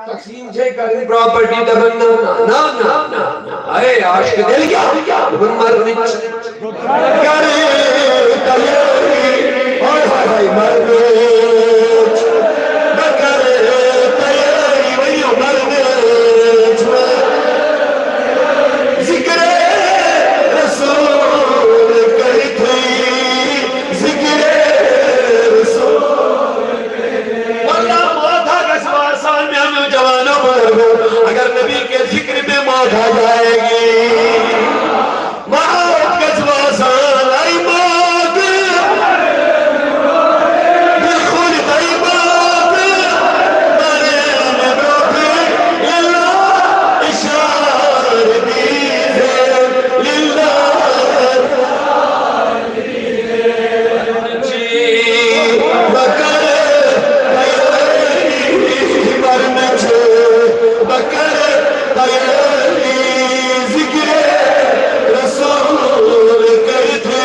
تقسیم چھے کرے پراپرٹی دبل نا نا نا آئے عاشق دل کیا مرنی کرے تیاری ہائے مرنی اگر نبی کے ذکر میں موت آ جائے گی موت کسب آسان آئی موت بالخون آئی موت مرے نبروفی اللہ اشار دیزے للہ جی بکر مرن چھے بکر تیاری ذکر رسول کرتے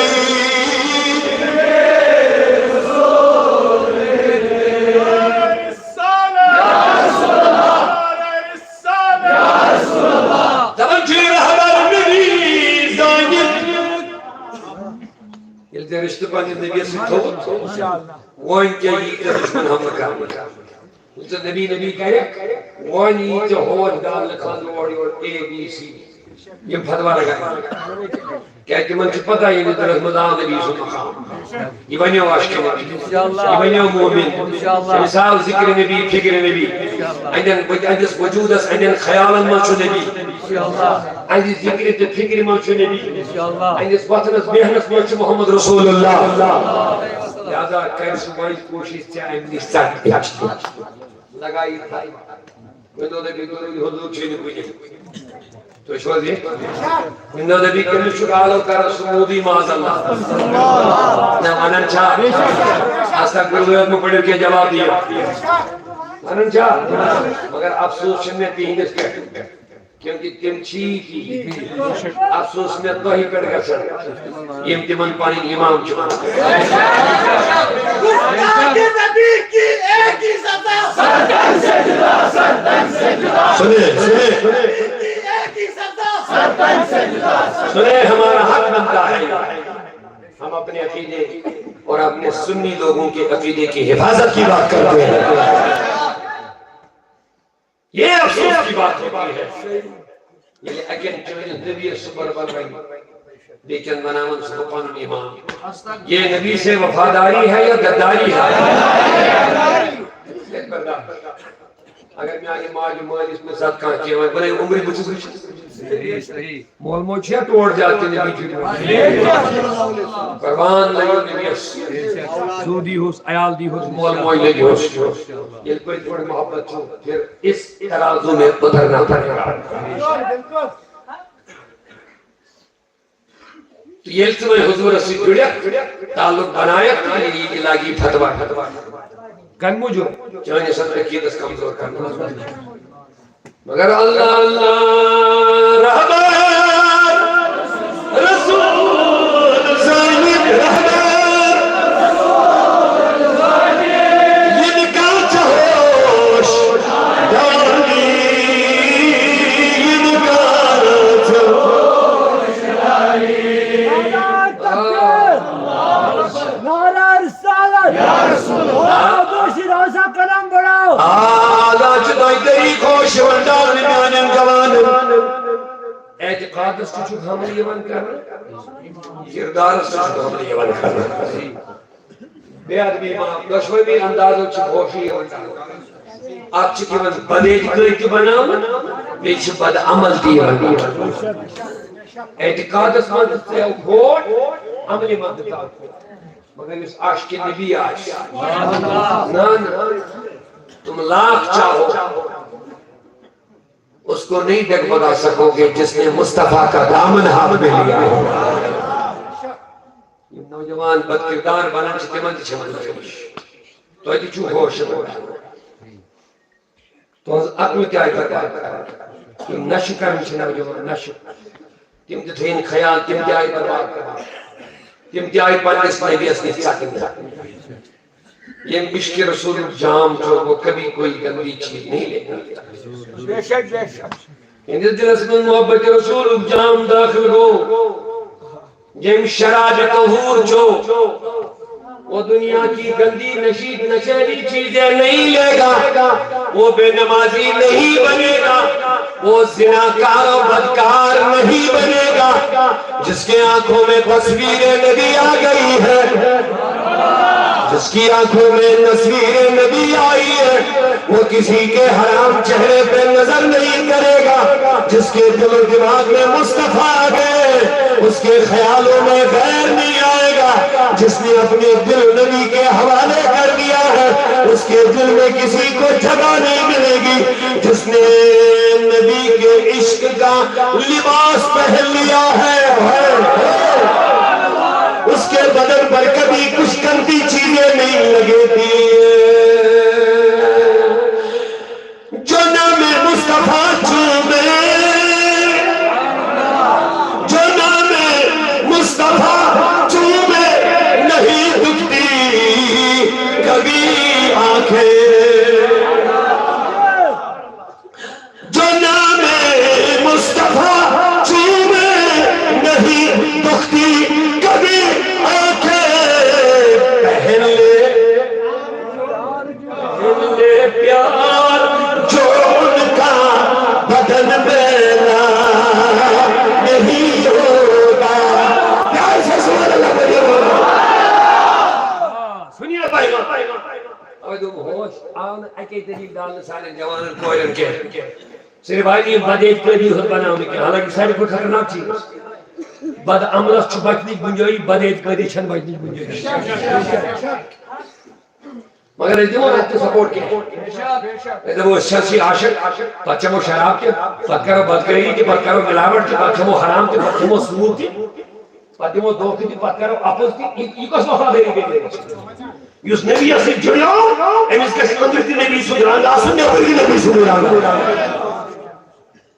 توجہ رہبر نبی زانب یہ رشتہ پانی نبی سے تھوت وہ ان کے یہ دشمن ہم کرنے نبی نبی کہے وانی جو ہوت دال لکھان روڑی اور اے بی سی یہ فتوا لگائے کہتے من چھ پتہ یہ درست مدام نبی سو مقام یہ بنیو عاشق نبی یہ بنیو مومن مثال ذکر نبی فکر نبی اندس وجود اس اندن خیالا منچو نبی اندس ذکر تے فکر منچو نبی اندس وطنس محنت منچو محمد رسول اللہ لہذا کر سمائی کوشش چاہے نشتر لگائی تھائی وندو دبی دبی حضور چھینی کوئی تو شو دی وندو دبی کمی شکالو کر سمودی ماز اللہ نا انن چھا آستا گردویت میں پڑھر کے جواب دیا انن چھا مگر افسوس شننے تیندس کہتے کیونکہ تم چیتی افسوس میں تو ہی پڑھ گا سر یہ امتمن پانی امام چکا سنے ہمارا حق بنتا ہے ہم اپنے عقیدے اور اپنے سنی لوگوں کے عقیدے کی حفاظت کی بات کرتے ہیں یہ افسوس کی بات ہوتی ہے یہ اگین چوئے نبی سپر بن رہی لیکن منامن سبقان امام یہ نبی سے وفاداری ہے یا غداری ہے برداشت اگر میانہ ماجہ مالس میں صدقہ کیا بڑے عمر بچس مول موج توڑ جاتے نبی قربان لگی نبیس دو دی ہوس عیال دی ہوس مول موج لگی ہوس یہ کوئی تھوڑی محبت ہو پھر اس ترازو میں اترنا پڑے گا تو یہ تمہیں حضور سے جڑیا تعلق بنایا یہ لاگی فتوا کن موجود چاہیے سب عقیدت کمزور کرنا مگر اللہ اللہ رہبر رسول زاہد رہبر یہ نکال چہوش دانی یہ نکال چہوش دانی نعرہ رسالت یا رسول اللہ دوشی روزہ کلام بڑھاؤ آدھا چدائی تری خوش وندار نمیانن گوانن اعتقاد اس چچو حمل یون کرنا کردار اس چچو حمل یون کرنا بے آدمی ماں دشوئی بھی اندازو چھ خوشی یون کرنا آپ چکی من بدیج کوئی تو بناو بیچ بد عمل دی یون اعتقاد اس من سے گھوٹ عملی مدتا مگر اس عاشق نبی عاشق نا تم لاکھ چاہو اس کو نہیں ڈگمگا سکو گے جس نے مصطفیٰ کا دامن ہاتھ میں لیا یہ نوجوان بدکردار بنا چھتے من چھمن خوش تو ایتی چھو خوش تو از عقل کیا ہے کرتا تم نشو کرم چھے نوجوان نشو تم دتھین خیال تم جائے برباد کرا تم جائے پر اس نبی اس نے ساکن یہ عشق رسول جام جو وہ کبھی کوئی گندی چیز نہیں لے بے شک بے شک ان دل میں محبت رسول جام داخل ہو جم شراب طہور جو وہ دنیا کی گندی نشید نشیلی چیزیں نہیں لے گا وہ بے نمازی نہیں بنے گا وہ زناکار و بدکار نہیں بنے گا جس کے آنکھوں میں تصویر نبی آ گئی ہے جس کی آنکھوں میں تصویر نبی آئی ہے وہ کسی کے حرام چہرے پہ نظر نہیں کرے گا جس کے دل و دماغ میں مصطفیٰ آ گئے اس کے خیالوں میں غیر نہیں آئے گا جس نے اپنے دل نبی کے حوالے کر دیا ہے اس کے دل میں کسی کو جگہ نہیں ملے گی جس نے نبی کے عشق کا لباس پہن لیا ہے اس کے بدن پر کبھی کچھ گندی چیزیں نہیں لگے تھی جو نام مصطفیٰ چومے جو نام مصطفیٰ چومے نہیں دکھتی کبھی آنکھیں جو نام مصطفیٰ چومے نہیں دکھتی کبھی پہن لے پیار جو ان کا بدن میرا نہیں ہوگا پیار سے سبحان اللہ بڑھئے سنیے بھائی اور تم ہوش آن اکی دلیل ڈالنے سارے جوانن کوئرن کے صرف آئی بدیج قیدی خود بناؤنے کے حالانکہ سارے کو خطرناک چیز بد عملس چھ بچنی گنجائی بد اعتقادی چھن بچنی گنجائی مگر اس دمو رہتے سپورٹ کی ایسا وہ شخصی عاشق پت چمو شراب کے پت کرو بدکری کی پت کرو ملاوٹ کی پت چمو حرام کی پت چمو سمود کی پت چمو دوستی کی پت کرو اپوز کی یہ کس وفا دیری کے لئے یوس نبی اسی جڑیو امیس کسی اندر تی نبی سدران لاسن نے اوپر کی نبی سدران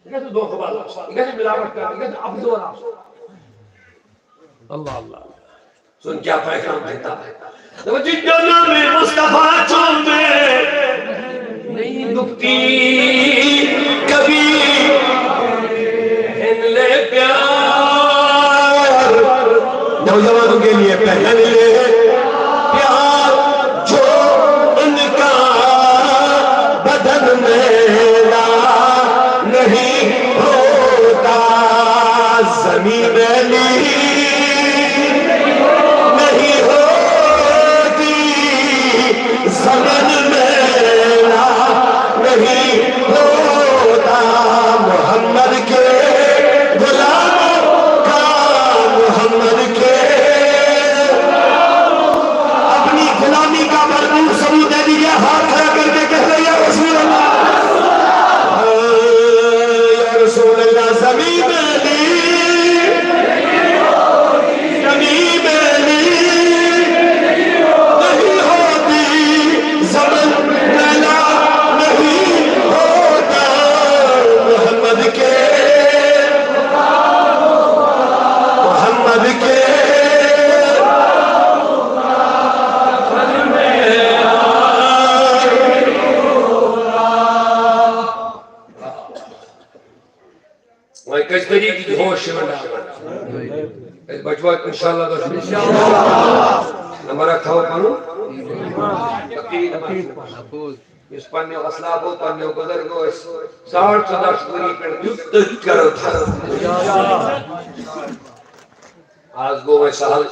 یہ کہتے دو خبال یہ کہتے ملاوٹ کر یہ کہتے افزور اللہ اللہ سن کیا پیغام دیتا ہے جو نام مصطفیٰ چومے نہیں دکھتی کبھی پہن لے پیار نوجوانوں کے لیے پہن لے پیار جو ان کا بدن میرا نہیں ہوتا زمین میلی نہیں ہوتی زمین میلا گوش بچوا انشاءاللہ نمبر کھاؤ پانو اس پانیو اسلابو پانیو بزرگو اس 60 شکری پر دیت کرو تھا آج گو میں سہل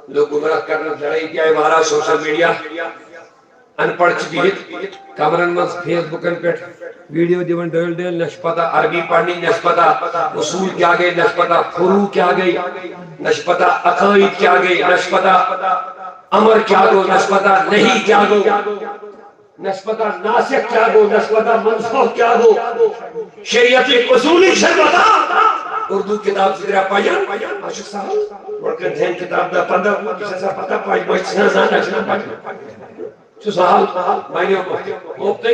لوگ گمراہ کرنا جڑائی کیا ہے ہمارا سوشل میڈیا ان پڑھ چیت کمرن مز فیس بکن پیٹ ویڈیو دیون ڈیل ڈیل نش پتا عربی پڑھنی نش پتا اصول کیا گئی نش پتا فروع کیا گئی نش پتا عقائد کیا گئی نش پتا امر کیا گو نش پتا نہیں کیا گو نش پتا ناسک کیا گو نش پتا منسوخ کیا گو شریعت اصولی شربتا اردو کتاب سے دریا پاجن آشک صاحب ورکن دھین کتاب دا پندہ کسی سا پتا پاج بچ سنا زانا چنا پاجن چو سہال مائنی موقتے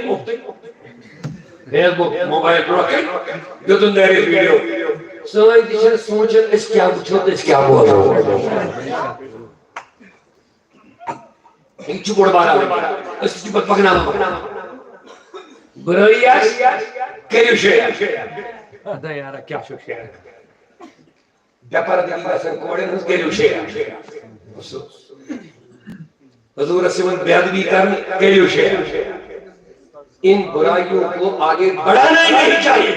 فیس بک موبائل پر رکھیں یوتن دیری ویڈیو سوائیں دیشن سوچن اس کیا بچھوت اس کیا بول رہا ہوں ایک چو بڑھ بارا اس کی بات پکنا برائی آس کریو شیئر دا یارا کیا شو شیئر جپر دیگی بسن کوڑے نس کریو شیئر حضور رسول بیادبی کرنے کریو شیئر ان برائیوں کو آگے بڑھانا ہی نہیں چاہیے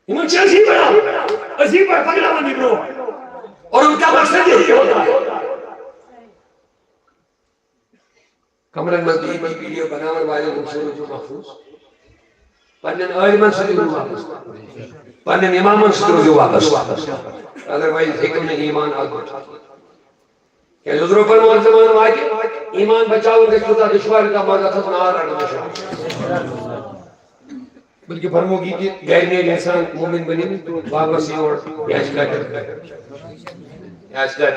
انہوں چیز ہی بڑھا اسی پر پگلا بندی برو اور ان کا مقصد یہی ہوتا ہے کمرن مزدی میں ویڈیو بناور والے منصور جو محفوظ پنن آئیمن صدر واپس پنن امامن صدر جو واپس ادروائز حکم نے ایمان آگو کہ حضور پر موت زمان واقع ایمان بچاؤ کے خدا دشواری کا مانا ختم نہ رہنا مشاہ بلکہ فرمو کی کہ غیر نیل انسان مومن بنی واپسی اور یاش کاتر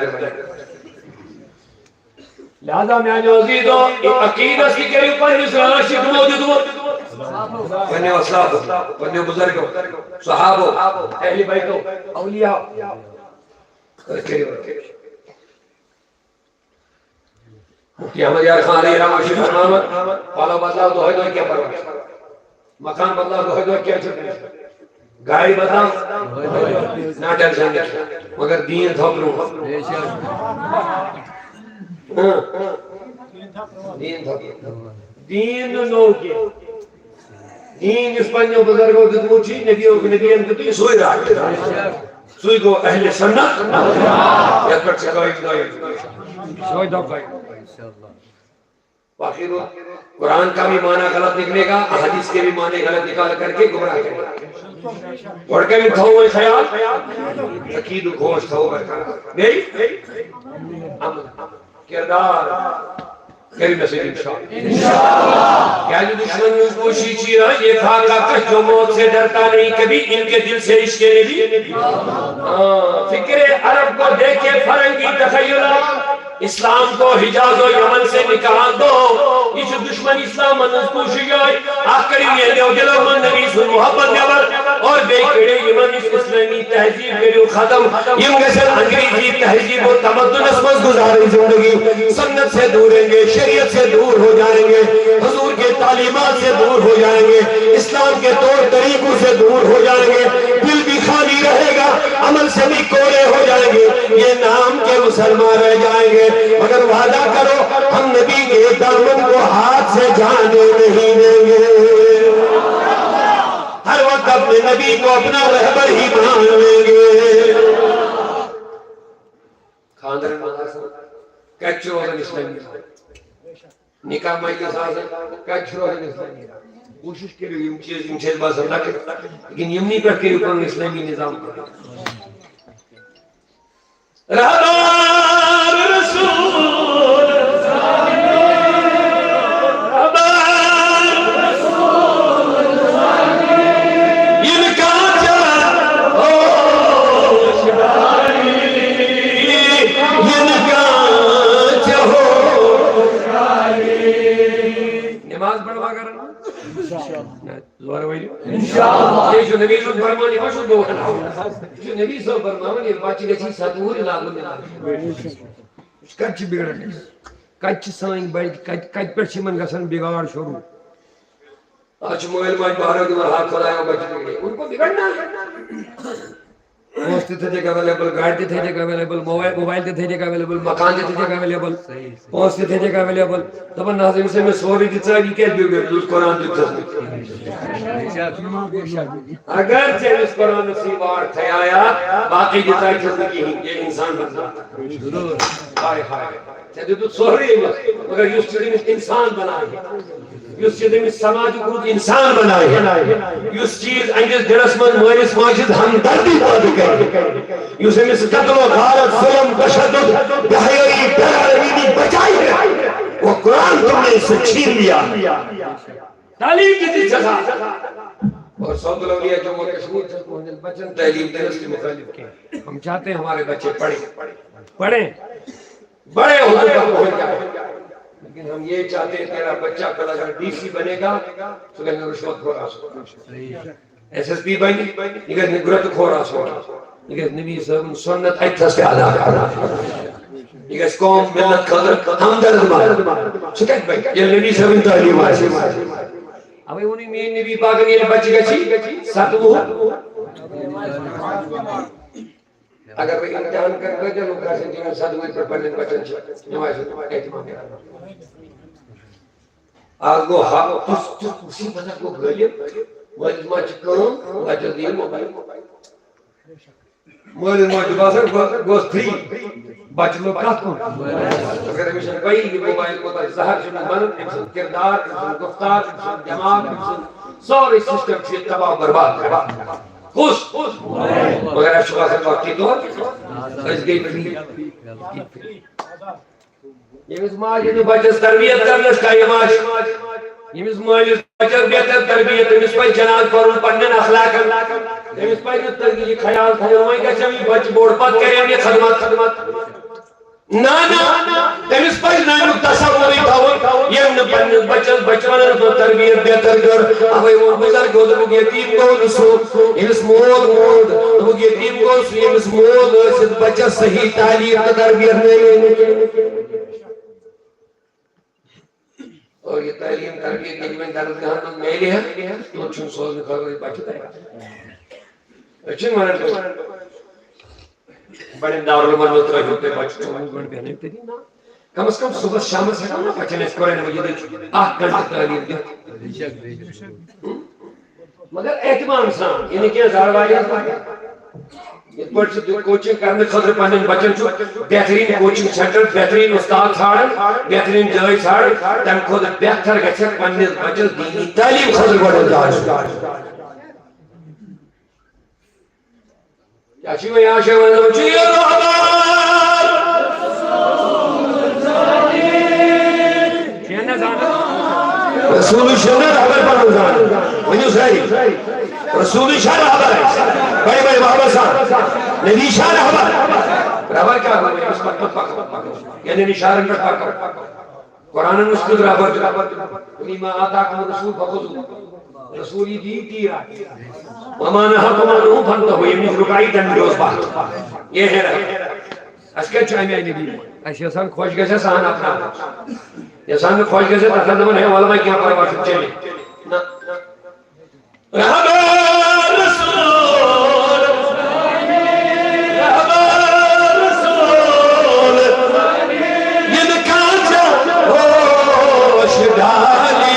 بنی لہذا میں آنے عزیزوں عقیدہ کی کئی پر اسرائیل شکل موجود ہو پنے اصلاف پنے بزرگوں صحابوں اہل بیتوں اولیاء مفتی احمد یار خان علیہ رحمہ شریف فرماوت پالا بدلاو تو ہے تو کیا پرواز مکان بدلاو تو ہے تو کیا چھتے گاڑی بدلاو نہ ٹینشن نہیں مگر دین تھوپنو دین نو کے دین اس پنجوں بزرگوں کی پوچھی نبیوں کی نبیوں کی تو سوئی رہا سوئی کو اہل سنت یا پر چکوئی سوئی دو کوئی باقی قرآن کا بھی معنی غلط نکلے گا حدیث کے بھی معنی غلط نکال کر کے گمراہ کرے گا پڑھ کے بھی کھو ہوئے خیال عقید و گوشت کھو برکار نہیں کردار کریم نصیر انشاءاللہ کیا جو دشمن نے کوشی چیا یہ خاکہ کش جو موت سے ڈرتا نہیں کبھی ان کے دل سے عشق نبی فکر عرب کو دیکھے فرنگی تخیلہ اسلام کو حجاز و یمن سے نکال دو یہ جو دشمن اسلام منز کوشی جائے آخری یہ دیو دلو من نبی سن محبت نبر اور بے کڑے یمن اس اسلامی تہذیب کرو ختم یم کسر انگریزی تہذیب و تمدن اسمز گزاری زندگی سنت سے دوریں گے شریعت سے دور ہو جائیں گے حضور کے تعلیمات سے دور ہو جائیں گے اسلام کے طور طریقوں سے دور ہو جائیں گے دل بھی خالی رہے گا عمل سے بھی کوڑے ہو جائیں گے یہ نام کے مسلمان رہ جائیں گے مگر وعدہ کرو ہم نبی کے دامن کو ہاتھ سے جانے نہیں دیں گے ہر وقت اپنے نبی کو اپنا رہبر ہی مان لیں گے خاندر کچھ روزن اسلامی نکاح مائی کے ساتھ کچھ روزن اسلامی کوشش کے لیے یم چیز باز اللہ کے لیکن یمنی پر کے اوپر اسلامی نظام کرے رہبر رسول نماز پڑھوا کرنا زوار ویلی انشاءاللہ یہ جو نبی صلی اللہ علیہ وسلم بوکنا جو نبی صلی اللہ علیہ وسلم یہ باچی گچھی ساتور لاغو میں کچھ بگڑنے کچھ سائن بڑھ کچھ پر چمن گسن بگاڑ شروع آج موبائل ماج باہر کے ہاتھ کھلایا بچے ان کو بگڑنا ہے پوسٹ تھے جگہ اویلیبل گاڑی تھے جگہ اویلیبل موبائل تھے جگہ اویلیبل مکان تھے جگہ اویلیبل پوسٹ تھے جگہ اویلیبل دپن ناظرین سے میں سوری دژاری کیا دیو گے قرآن دتس اگر چیز قرآن سی وار تھیا باقی دژاری چھس کی یہ انسان بنتا ہائے ہائے تے تو سوری مگر یہ انسان بنائے یس چیز سماج کو انسان بنائے یس چیز انجس دلس من مالس ماجد ہمدردی پٲدٕ کرِ یس أمس قتل و غارت ظلم تشدد بحیائی بےرحمی بچائی وہ قرآن تم نے اسے چھین لیا تعلیم کی تھی سزا اور سعود الاولیاء جموں کشمیر سے بچن تعلیم درس کے مخالف کے ہم چاہتے ہیں ہمارے بچے پڑھیں بڑے ہو پہنچ جائے لیکن ہم یہ چاہتے ہیں تیرا بچہ کل اگر ڈی سی بنے گا تو کہیں رشوت خورا سو ایس ایس پی بنے یہ نگرت خورا سو یہ نبی صاحب سنت ایتھس پہ ادا کرنا یہ قوم ملت خضر ہمدرد مار شکایت بھائی یہ نبی صاحب تعلیم آئے اب انہی میں نبی پاک نے بچے گچی ساتھو اگر وہ امتحان کر رہے جو لوگ کہتے ہیں ساتھو پر پڑھنے بچن نمائش اہتمام کرنا آج گو اسی بنا کو غلیب مجھ مجھ کام بچہ دیر موبائل مجھ باسر گوز تھری بچ لوگ کات کون اگر ہمیشہ کئی موبائل کو تا زہر شنو منت امسن کردار امسن گفتار امسن دماغ امسن سوری سسٹم چیز تباہ برباد خوش مگر اب شبہ سے وقتی طور اس گئی فری یہ ماج یہ بچس تربیت کرنس کا یہ ماج یہ ماج بچس بہتر تربیت امس پہ جناب کرن پنن اخلاق امس پہ یہ خیال تھا وہیں گھس بچ بوڑ پت کریں یہ خدمت نا امس پہ نانک تصور یہ پنس بچس بچپن تربیت بہتر کر اوے وہ بزرگ دپک یتیم گو سو امس مول دپک یتیم گو سو امس مول بچس صحیح تعلیم تربیت اور یہ تعلیم تربیت کے لیے درسگاہ میں میلے ہیں تو چھن سوز میں خبر بچتا ہے اچھن مانت بڑے دارالعلوم میں ترجمہ ہوتے بچتے ہیں بڑے بہنے تیری نا کم از کم صبح شام سے کم نا بچنے اس قرآن مجید 8 گھنٹے تعلیم دیا مگر اہتمام سان یعنی کہ ہزار واریاں کوچنگ کرنے خاطر پنن بچن چھو بہترین کوچنگ سینٹر بہترین استاد ژھانڈن بہترین جاے ژھانڈن تم خاطر بہتر گژھِ پننس بچس دینی تعلیم خاطر گۄڈٕ جاے کیا چھ میں یہاں شہر میں چھ یہ رسول شہر خبر پر روزان ونیو صحیح رسول شہر خبر ہے بڑے بڑے محمد صاحب نبی شہر خبر ربر کیا ہوا ہے اس پر پک یعنی نشارن پر پک قرآن مسجد ربر ما آتاکم رسول فخذوا رسولی دی تیرا وما نهاكم عنه فانتهوا یعنی رکائی دنڈوز بات یہ ہے رہا اس کے چاہیے نبی ایسے انسان خوش گئے سان اپنا انسان میں خوش گئے تقدم ہے والا میں کیا پر بات چلے رحمت رسول رحمت رسول یہ کانچا ہوش ڈالی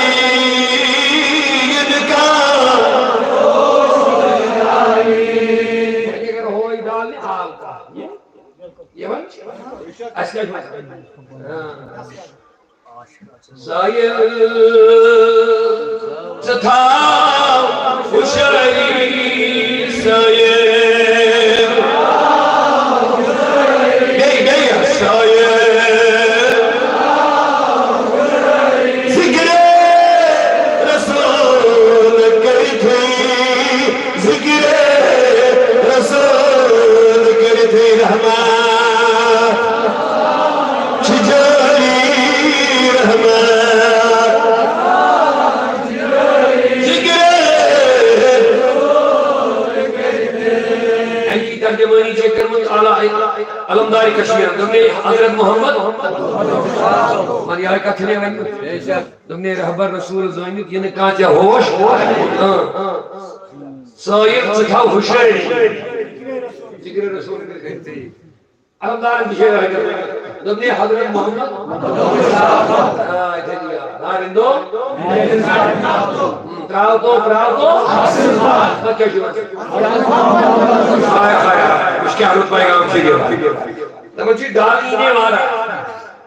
سایہ تھا خوشائی سایہ گئی سایہ ذکر رسول کری تھی ذکر رسول کری تھی رحمان تعالی علمداری کشمیر دمنے حضرت محمد من یہ کتنے ون دمنے رہبر رسول زانیت یہ کانچہ ہوش سائر سکھاو ہوشیاری ذکر رسول کہتے ہیں علمدار بشیر ہے دمنے حضرت محمد نارندو تراو تو کیا شروع اس کے حالت پیغام سے گیا تمہیں ڈالنے والا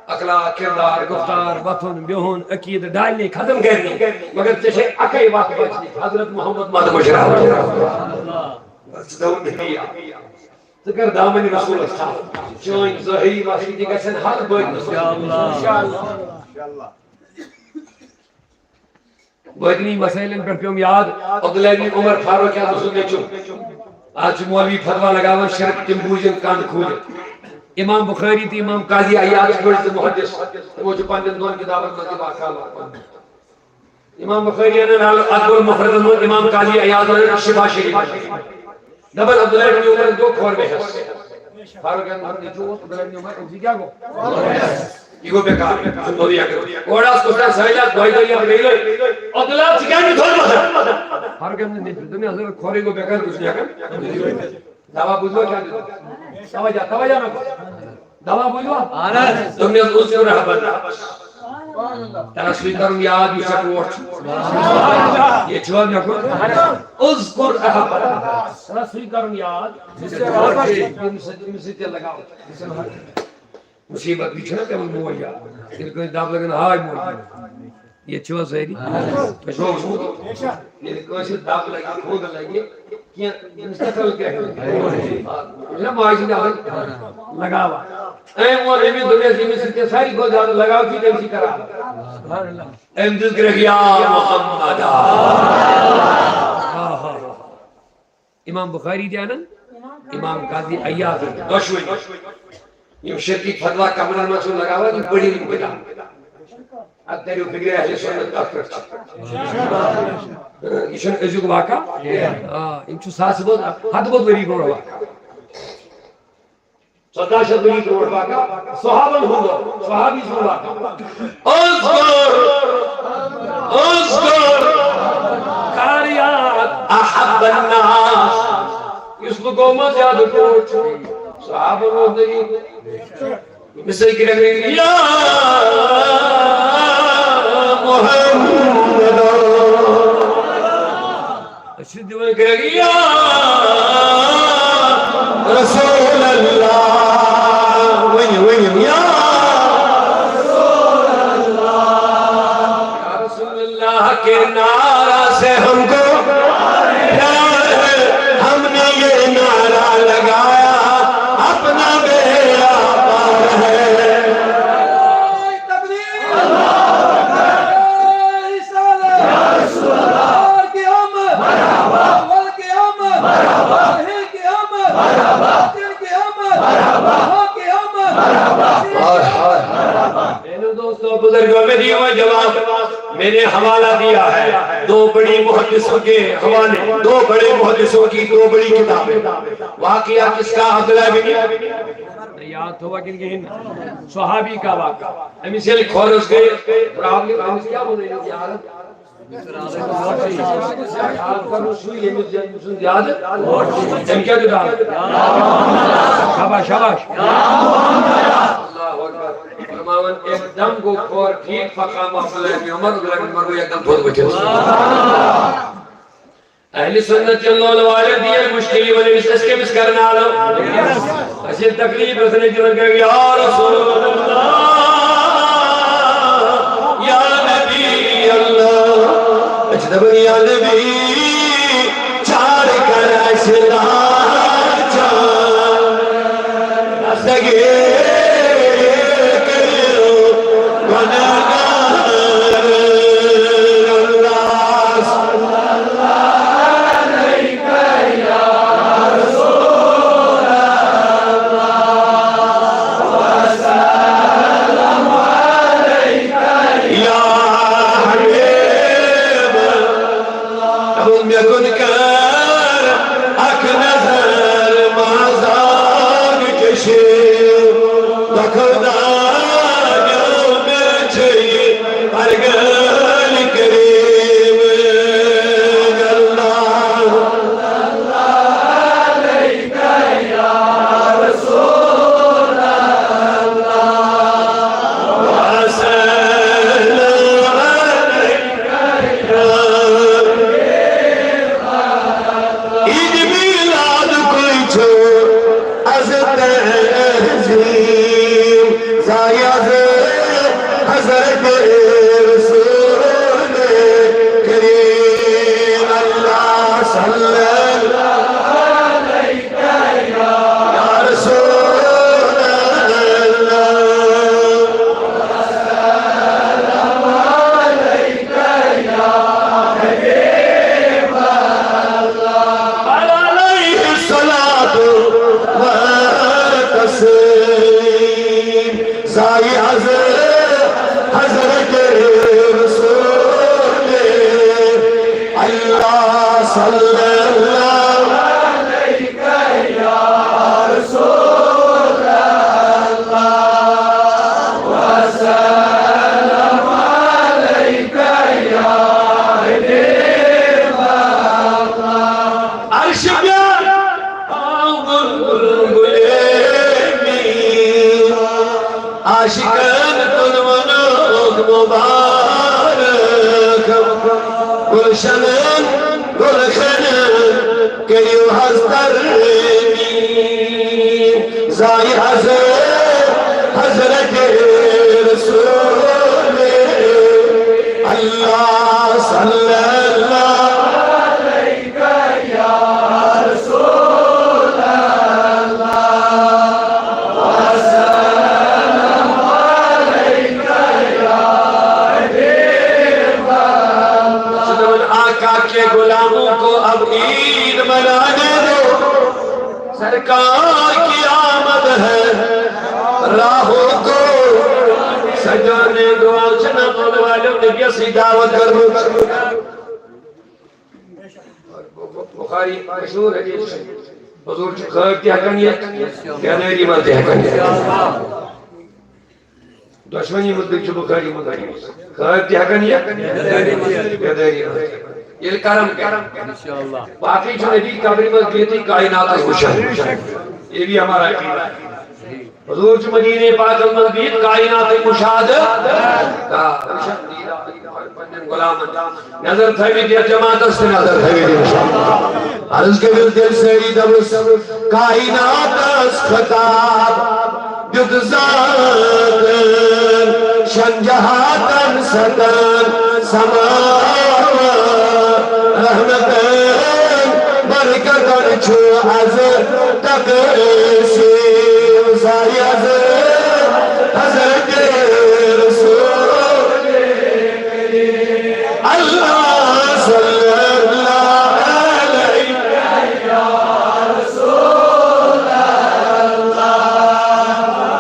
اخلاق کردار گفتار بطن بیہون عقید ڈالنے ختم کرنی مگر جیسے اکئی وقت بچنی حضرت محمد مادہ مشرح ذکر دامن رسول اللہ چون ظاہری واسطی گسن ہر بچ انشاءاللہ بدنی مسائلن پر پیوم یاد عبداللہ بن عمر فاروق اعظم سننے چون آج مولوی فتوا لگاون شرک تم بوجن کان کھولے امام بخاری تی امام قاضی عیاض بڑے محدث وہ جو پانچ دون کتابن میں واقعہ امام بخاری نے اکبر مفرد امام قاضی عیاض نے شفا شریف دبل عبداللہ بن عمر دو کھور میں ہے فاروق اعظم نے جو عبداللہ بن عمر ان کیا کو یہ بیکار سنو دیا کرو اوڑا اس کو سہیلات دوائی دوائی اب گئی عبداللہ چکان میں تھوڑ مدر فاروق اعظم نے تمہیں حضرت کھورے کو بیکار کچھ نہیں کر دعویٰ بجھوا کیا دیتا توجہ میں دعویٰ بجھوا تم نے اس کو رہا بندہ ترسوی کروں یاد یہ سپورٹ یہ چھوڑ میں کن اذکر احبت ترسوی کروں یاد مسجد لگاؤ مصیبت بھی چھنا کہ من مویا ان کو داب لگن ہائی مویا یہ چھو سہری پشو یہ کوئی داب لگی خود لگی کیا مستقل کیا ہے معاشی لگاوا اے مولی بھی دنیا سے مصر کے ساری کو زیادہ لگاو کی تمسی کرا ایم ذکر یا محمد امام بخاری جانا امام قاضی عیاض دشوئی یہ شرکی فتوا کمرہ میں سن لگاوا یہ بڑی کتاب اب تیرے فکر اہل سنت کا کرتا یہ شن ازیق واقع ان چھو ساس بود حد بود وری گوڑ واقع 17 وری گوڑ واقع صحابن ہوندو صحابی سن واقع اذکر کاریات احب الناس اس کو گوما زیادہ کوچ صحابہ ہوندو مثل کی رکھ یا محمد اشد میں کہہ گیا رسول اللہ وین یا رسول اللہ کے نعرہ سے ہم کو پیار ہے ہم نے یہ نعرہ لگایا اپنا بیڑا پار ہے بزرگوں میں دیا ہوا جواب میں نے حوالہ دیا ہے دو بڑی محدثوں کے حوالے دو بڑے محدثوں کی دو بڑی کتابیں واقعہ کس کا عبداللہ بن یاد ہوا کن کے صحابی کا واقعہ ہمیں سے کھورس گئے پرابلی کیا بولے یاد آپ کا رسول یہ مجھے یاد ہم کیا جو ڈال شاباش شاباش اللہ اکبر فرماون ایک دم کو کھور ٹھیک فقام عبداللہ بن عمر کو ایک دم دھوت بچے اہل سنت چلو والے دیئے مشکلی والے اس کے مس کرنا آلو اسے تکلیف رسنے جنہوں کہ یا رسول اللہ یا نبی اللہ اچھتا بنی یا نبی چار کر اسلام چار نسگے کرو گناہگار اللہ صلی اللہ علیہ یا رسول اللہ وسلم علیہ یا حبیب اللہ لم يكن كان أك نظر ما زال عظیم زایز حضرت رسول کریم اللہ صلی اللہ یا رسول اللہ علیہ الصلاۃ والتسلیم زائی حضرت رسول اللہ صلی اللہ عرش پیار عاشقان کن منوگ مبارک گلشنن گلخنن کیو حضر زائی حضرت رسول اللہ صلی اللہ کے غلاموں کو اب عید منانے دو سرکار کی آمد ہے راہوں کو سجانے دو چنا پڑھ والوں نے کیسی دعوت کرو بخاری مشہور حدیث ہے حضور کی خیر کی حقانیت کیا نیری مرد حقانیت دشمنی مدد کی بخاری مدد خیر کی حقانیت کیا نیری مرد یہ کرم باقی جو نبی قبری میں دیتی کائنات خوشن یہ بھی ہمارا عقیدہ ہے حضور جو مدینہ پاک المزید کائنات مشاہدہ نظر تھوی دیا جماعت اس نے نظر تھوی دیا عرض کے دل سے دمس کائنات اس خطاب جد ذات شنجہاتن ستن سماوات رحمتن برکتن چھو از تقسیم زائی حضرت رسول اللہ صلی اللہ علیہ یا رسول اللہ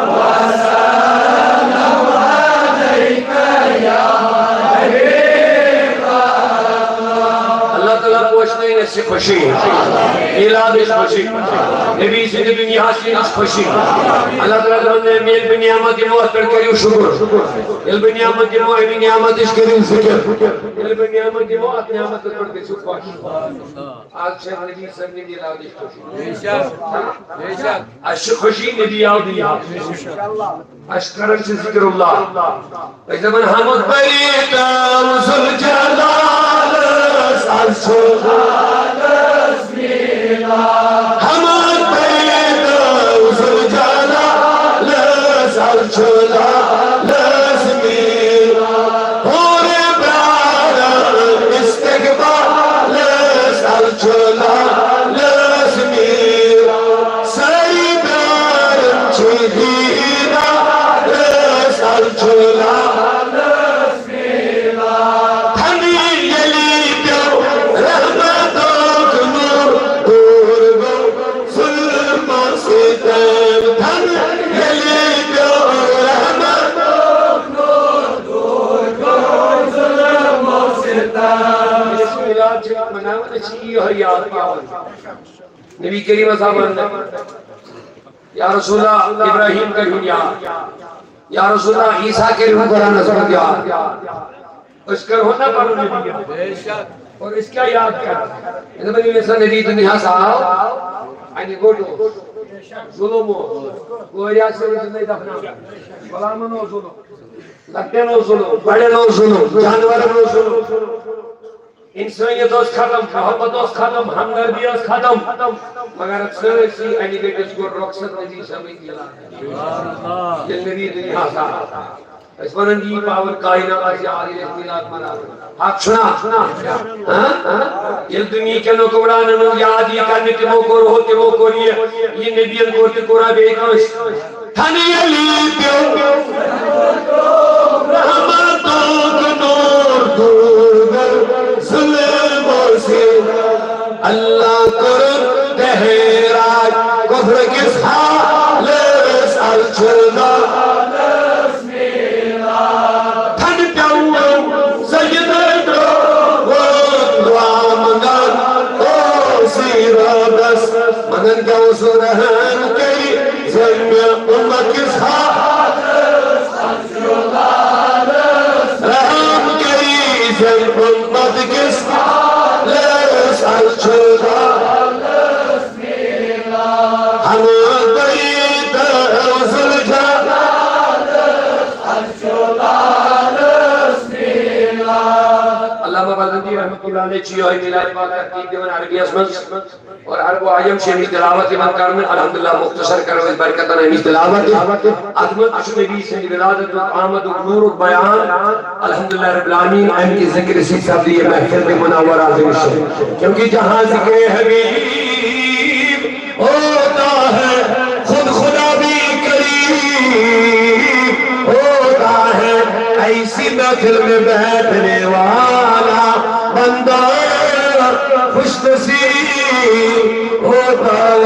وسلم علیک یا پوچھنے سے خوشی میلاد اس خوشی نبی سے دنیا سے اس خوشی اللہ تعالیٰ نے میل بن نعمت موت پر کریو شکر میل بن نعمت موت بن نعمت اس کریو ذکر میل بن نعمت موت نعمت پر کریو شکر آج سے نبی سب نے میلاد اس خوشی بے شک اش خوشی نبی آو دیا اشکرن سے ذکر اللہ ایسا من حمد بریتا رسول جلال حمد بریتا رسول جلال لازمیلا اور برارن استقبال سالچولا لازمیلا سری برارن چیدینا سالچولا لازمیلا تھنی یلی پیو رحمتوک نور دورگو ظلم ستم تھن یلی پیو رحمتوک نور دورگو ظلم ستم بسم اللہ چھت مناوت اچھی ہے یاد نبی کریم صاحب یا رسول اللہ ابراہیم کا دنیا یا رسول اللہ عیسیٰ کے روح قرآن نظر دیا اس کا ہونا پڑھو نبی اور اس کا یاد کر اس بنی مثلا نبی دنیا صاحب آئینی گوٹو ظلمو گویا سے نہیں دفنا غلامنو ظلم لگتے نو ظلم بڑے نو ظلم جانور نو ظلم انسانیت اس ختم محبت اس ختم ہمدردی اس ختم مگر سرسی اینیگیٹس کو رخصت نبی سمجھ دیا یہ نبی دنیا تھا اس ونن دی پاور کائنات سے عالی اطلاعات منا حق سنا یہ دنیا کے حکمران نو یاد یہ کرنے تمو کو ہوتے وہ کوریے یہ نبی کو تے کورا بے کس تھنی علی پیو رحمتوں کے نور دور سلیم سے اللہ کرم دہراج کفر کس حال سال چلنا مدن کیا سرحن کئی زمین امت کس حال رحم کئی زمین امت کس حال سال چھوڑا ہم دیت اوزل جلال علامہ بلندی رحمت اللہ علیہ چیئے ہوئی ملائی بات ترکیب دیون عربی اسمت اور عرب و آئیم شہمی تلاوت من کرنے الحمدللہ مختصر کرو اس برکتن ہمی تلاوت عظمت عشق نبی سے ولادت و آمد و نور و بیان الحمدللہ رب العالمین اہم کی ذکر سی سبلی محفل میں منور آزم سے کیونکہ جہاں ذکر حبیب ہوتا ہے خود خدا بھی قریب ہوتا ہے ایسی محفل میں بیٹھنے والا بندہ خوش نصیب ہوتا ہے